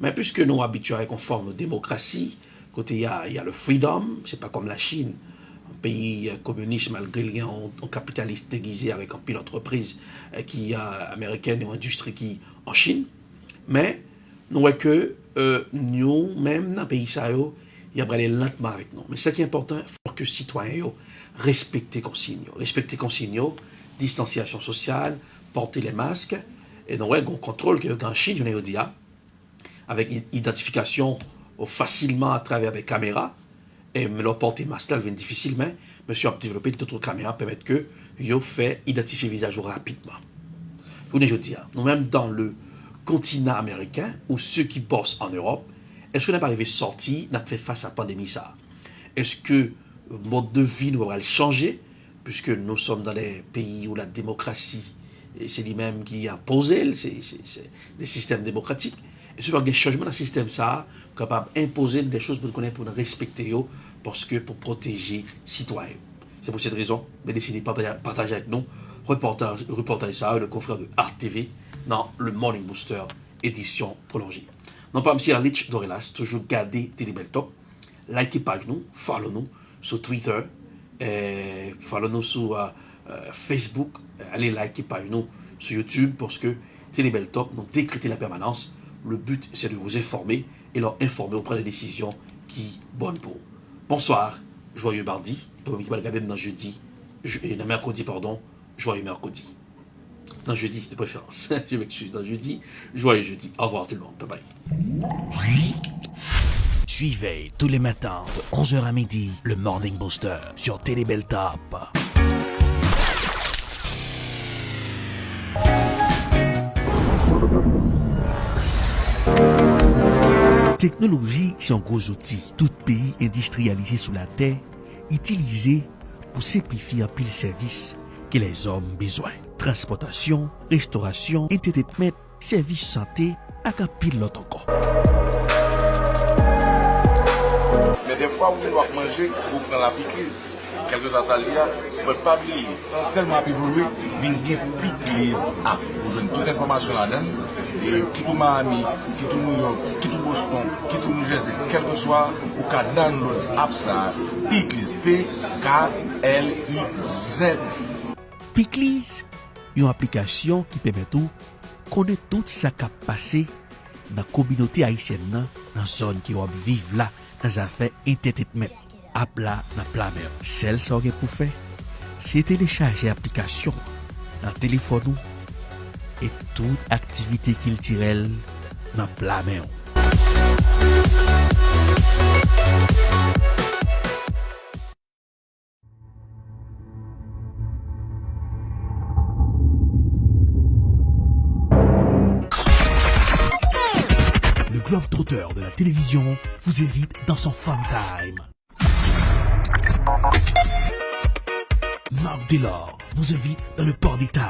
Mais puisque nous sommes habitués à une forme de démocratie, côté il y a le freedom, c'est pas comme la Chine, un pays communiste malgré les un capitaliste déguisé avec un pile d'entreprise qui américaine et une industrie qui en Chine. Mais nous voyons que nous, même dans le pays, il y a aller lentement avec nous. Mais ce qui est important, il faut que les citoyens respectent les consignes, distanciation sociale, porter les masques. Et nous voyons qu'on contrôle qu'en Chine, il y a des avec identification facilement à travers des caméras. Et leur porter masque là, vient difficilement. Monsieur a développé d'autres caméras qui permettent que vous fait identifier le visage rapidement. Vous ne dis nous-mêmes dans le continent américain ou ceux qui bossent en Europe, est-ce qu'on n'est pas arrivé sorti, n'a fait face à la pandémie ça? Est-ce que le mode de vie nous va changer puisque nous sommes dans les pays où la démocratie c'est lui-même qui a posé les systèmes démocratiques? Est-ce qu'il y a des changements dans le système ça capable d'imposer des choses pour nous respecter parce que pour protéger les citoyens? C'est pour cette raison que j'ai décidé de partager avec nous reportage ça, le confrère de Art TV dans le Morning Booster édition prolongée. Non pas M. Lich Dorelas, toujours garder Télébel Top, likez page nous, follow nous sur Twitter, follow nous sur Facebook, allez liker page nous sur YouTube parce que Télébel Top, nous décréter la permanence. Le but c'est de vous informer et leur informer auprès des décisions qui bonnes pour. Bonsoir, joyeux mardi, et vous pouvez regarder dans jeudi, mercredi pardon, joyeux mercredi. Dans jeudi de préférence. Je m'excuse, dans jeudi, joyeux jeudi. Au revoir tout le monde, bye bye. Suivez tous les matins de 11h à midi le Morning Booster sur Télébel Top. Technologie, c'est un gros outil. Tout pays industrialisé sur la terre, utilisé pour simplifier un pile service que les hommes besoin. Transportation, restauration, entertainment, service santé, avec un pile l'autre encore. Mais des fois, vous doit manger, vous prenez la piqûre. Quelques ateliers, vous ne pouvez pas oublier. Tellement évolué, vous avez piqûre. Vous avez toute l'information là-dedans. Et qui tout Miami, qui tout New York, qui tout Boston, qui tout New Jersey, quel que soit, ou qu'à download app ça, Pickliz, P-K-L-I-Z. Pickliz, une application qui permet de connaître tout ce qui a passé dans la communauté haïtienne, dans la zone qui vivent là, dans les affaires entertainment. App là, dans la mer. Celle ça pour faire, c'est télécharger l'application dans le téléphone et toute activité culturelle dans la mer. Le globe-trotteur de la télévision vous invite dans son fun time. Marc Delors vous invite dans le Party Time.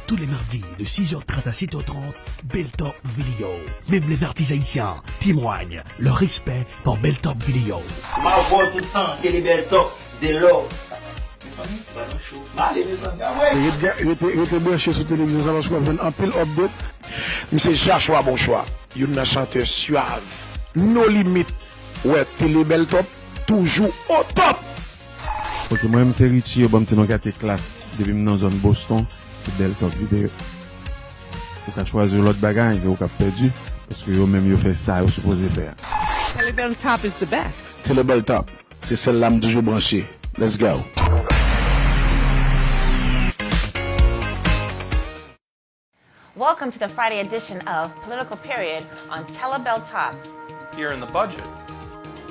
Tous les mardis de 6h30 à 7h30, Beltop Video. Même les artistes haïtiens témoignent leur respect pour Beltop Video. Ma voix tout le temps, c'est les Beltop Delors. Il était branché sur la télévision, ça va se faire un pile update. Mais c'est Jacques choix, bon choix. Il y a un chanteur suave. Nos limites. Ouais, télé Beltop, toujours au top. Ok, moi-même, c'est Richie, bon, c'est dans la classe. Depuis dans la zone Boston, c'est Beltop Vidéo. Vous pouvez choisir l'autre bagage, vous pouvez perdu. Parce que vous-même, vous faites ça, vous supposez faire. Télé Beltop is the best. Télé Beltop, c'est celle-là que toujours branchée. Let's go. Welcome to the Friday edition of Political Period on Telebeltop. Here in the budget,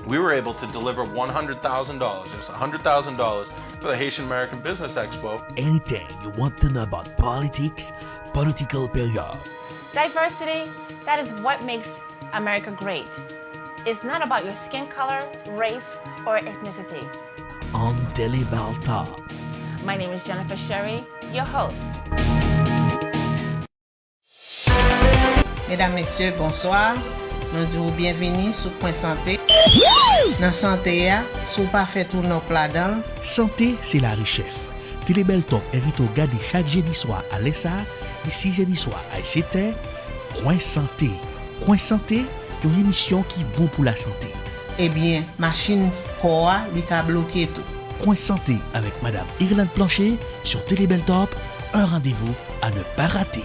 we were able to deliver $100,000, just $100,000 for the Haitian American Business Expo. Anything you want to know about politics, Political Period. Diversity, that is what makes America great. It's not about your skin color, race, or ethnicity. On Telebeltop. My name is Jennifer Sherry, your host. Mesdames, Messieurs, bonsoir. Nous disons bienvenue sur Point Santé. Dans Santé, si vous pas fait tout nos plats dedans. Santé, c'est la richesse. Telebeltop invite à regarder chaque jeudi soir à l'ESA et 6 jeudi soir à ICT. Point Santé. Point Santé, une émission qui est bon pour la santé. Eh bien, machine Koa, il a bloqué tout. Point Santé avec Madame Irlande Plancher sur Telebeltop. Un rendez-vous à ne pas rater.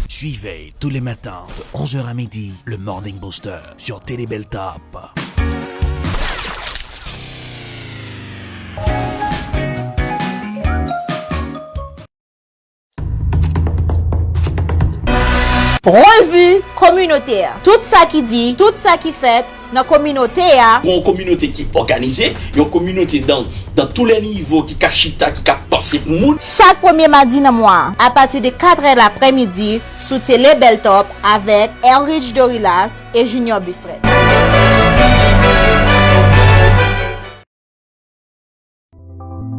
Suivez tous les matins de 11h à midi le Morning Booster sur Telebeltop. Revue communautaire. Tout ça qui dit, tout ça qui fait dans la communauté. Une communauté qui est organisée, une communauté dans tous les niveaux qui cachita, qui a passé pour monde. Chaque premier mardi dans le mois, à partir de 4h l'après-midi, sous Telebeltop avec Elrich Dorilas et Junior Busseret.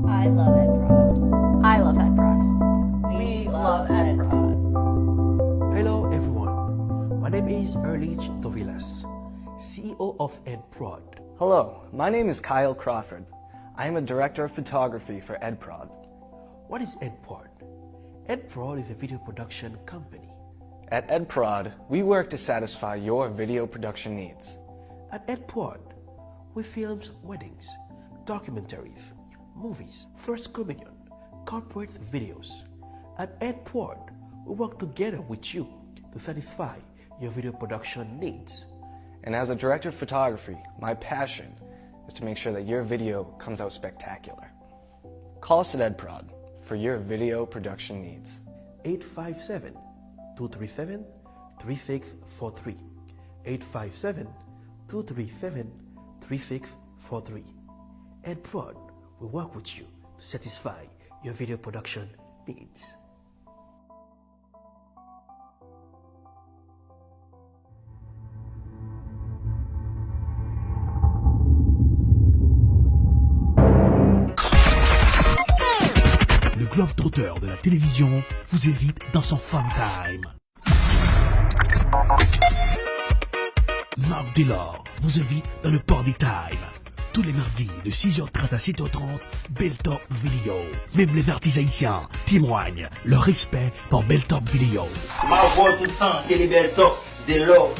I love Ed Prod. I love Ed Prod. We love Ed Prod. Hello everyone, my name is Erlich Tovilas, CEO of EdProd. Hello, my name is Kyle Crawford. I am a director of photography for EdProd. What is EdProd? EdProd is a video production company. At EdProd, we work to satisfy your video production needs. At EdProd, we film weddings, documentaries, movies, First Communion, corporate videos. At EdProd, we work together with you to satisfy your video production needs. And as a director of photography, my passion is to make sure that your video comes out spectacular. Call us at EdProd for your video production needs. 857-237-3643. 857-237-3643. EdProd will work with you to satisfy your video production needs. Le globe-trotteur de la télévision vous invite dans son fun time. Marc Delors vous invite dans le Party Time. Tous les mardis de 6h30 à 7h30, Beltop Video. Même les artistes haïtiens témoignent leur respect pour Beltop Video. Ma voix tout le temps, c'est les Beltop Delors.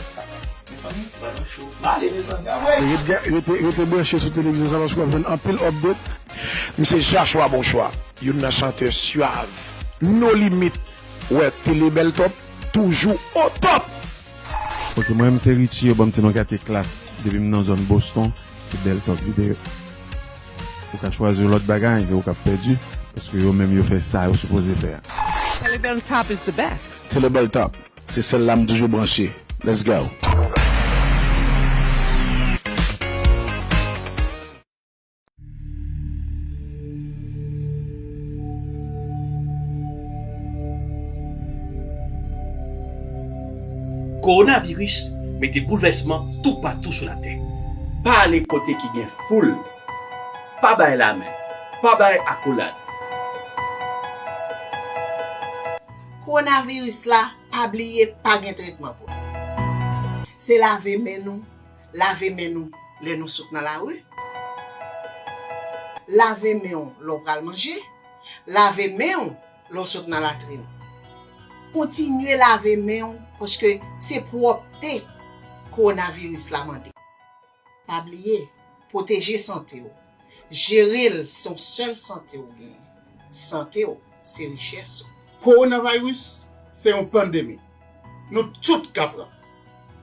Il était branché sur la télévision, ça va se faire un pile update. Mais c'est Jacques choix, bon choix. Il y a un chanteur suave. Nos limites. Ouais, télé Beltop, toujours au top. Ok, moi-même, c'est Richie, bon, c'est dans la classe. Depuis dans la zone Boston, c'est Beltop Vidéo. Vous pouvez choisir l'autre bagage, vous pouvez perdu. Parce que vous-même, vous faites ça, vous supposez faire. Télé Beltop is the best. Télé Beltop, c'est celle-là que toujours branchée. Let's go. Coronavirus met des bouleversements tout partout sur la Terre. pas aller côté qui vient full, pas bailler la main, pas bailler accolade. Coronavirus là, pas oublier, pas de traitement pour. C'est laver main nous, les nous souk dans la rue. Laver main l'on pral manger, laver main l'on souk dans la latrine. Continuez laver main parce que c'est propreté coronavirus la mandé. Pas oublier, protéger santé ou. Gérer son seul santé ou bien. Santé ou, c'est richesse. Coronavirus, c'est une pandémie. Nous tous capables.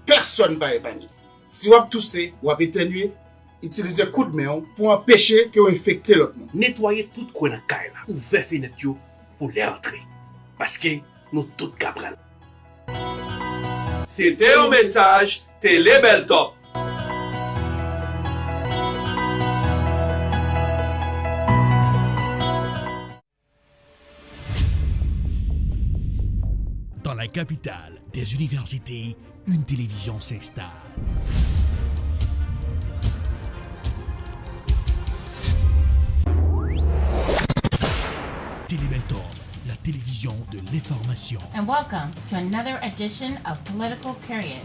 Personne ne va épargner. Si vous avez toussé ou avez éternué, utilisez coup de main pour empêcher que vous infectez l'autre monde. Nettoyez tout coin dans caille là, ouvrez fenêtre pour les entrer. Parce que nous tous capables. C'était un message Télé Beltop. Dans la capitale des universités, une télévision s'installe. Télé Beltop, la télévision de l'information. And welcome to another edition of Political Period.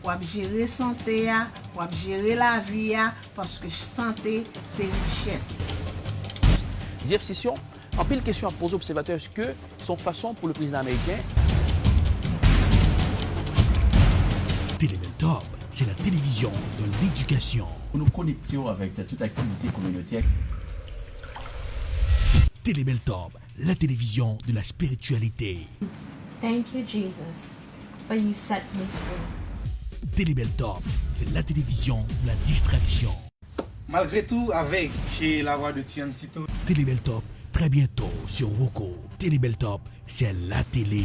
Ou gérer santé, ou gérer la vie, parce que santé, c'est richesse. Jeff Sessions, en pile question à poser aux observateurs, est-ce que son façon pour le président américain? Télé Beltop, c'est la télévision de l'éducation. Nous nous connections avec toute activité communautaire. Télé Beltop, la télévision de la spiritualité. Thank you, Jesus, for you set me free. Télé Beltop, c'est la télévision de la distraction. Malgré tout, avec la voix de Tian Sito. Télé Beltop, très bientôt sur Woko. Télé Beltop, c'est la télé.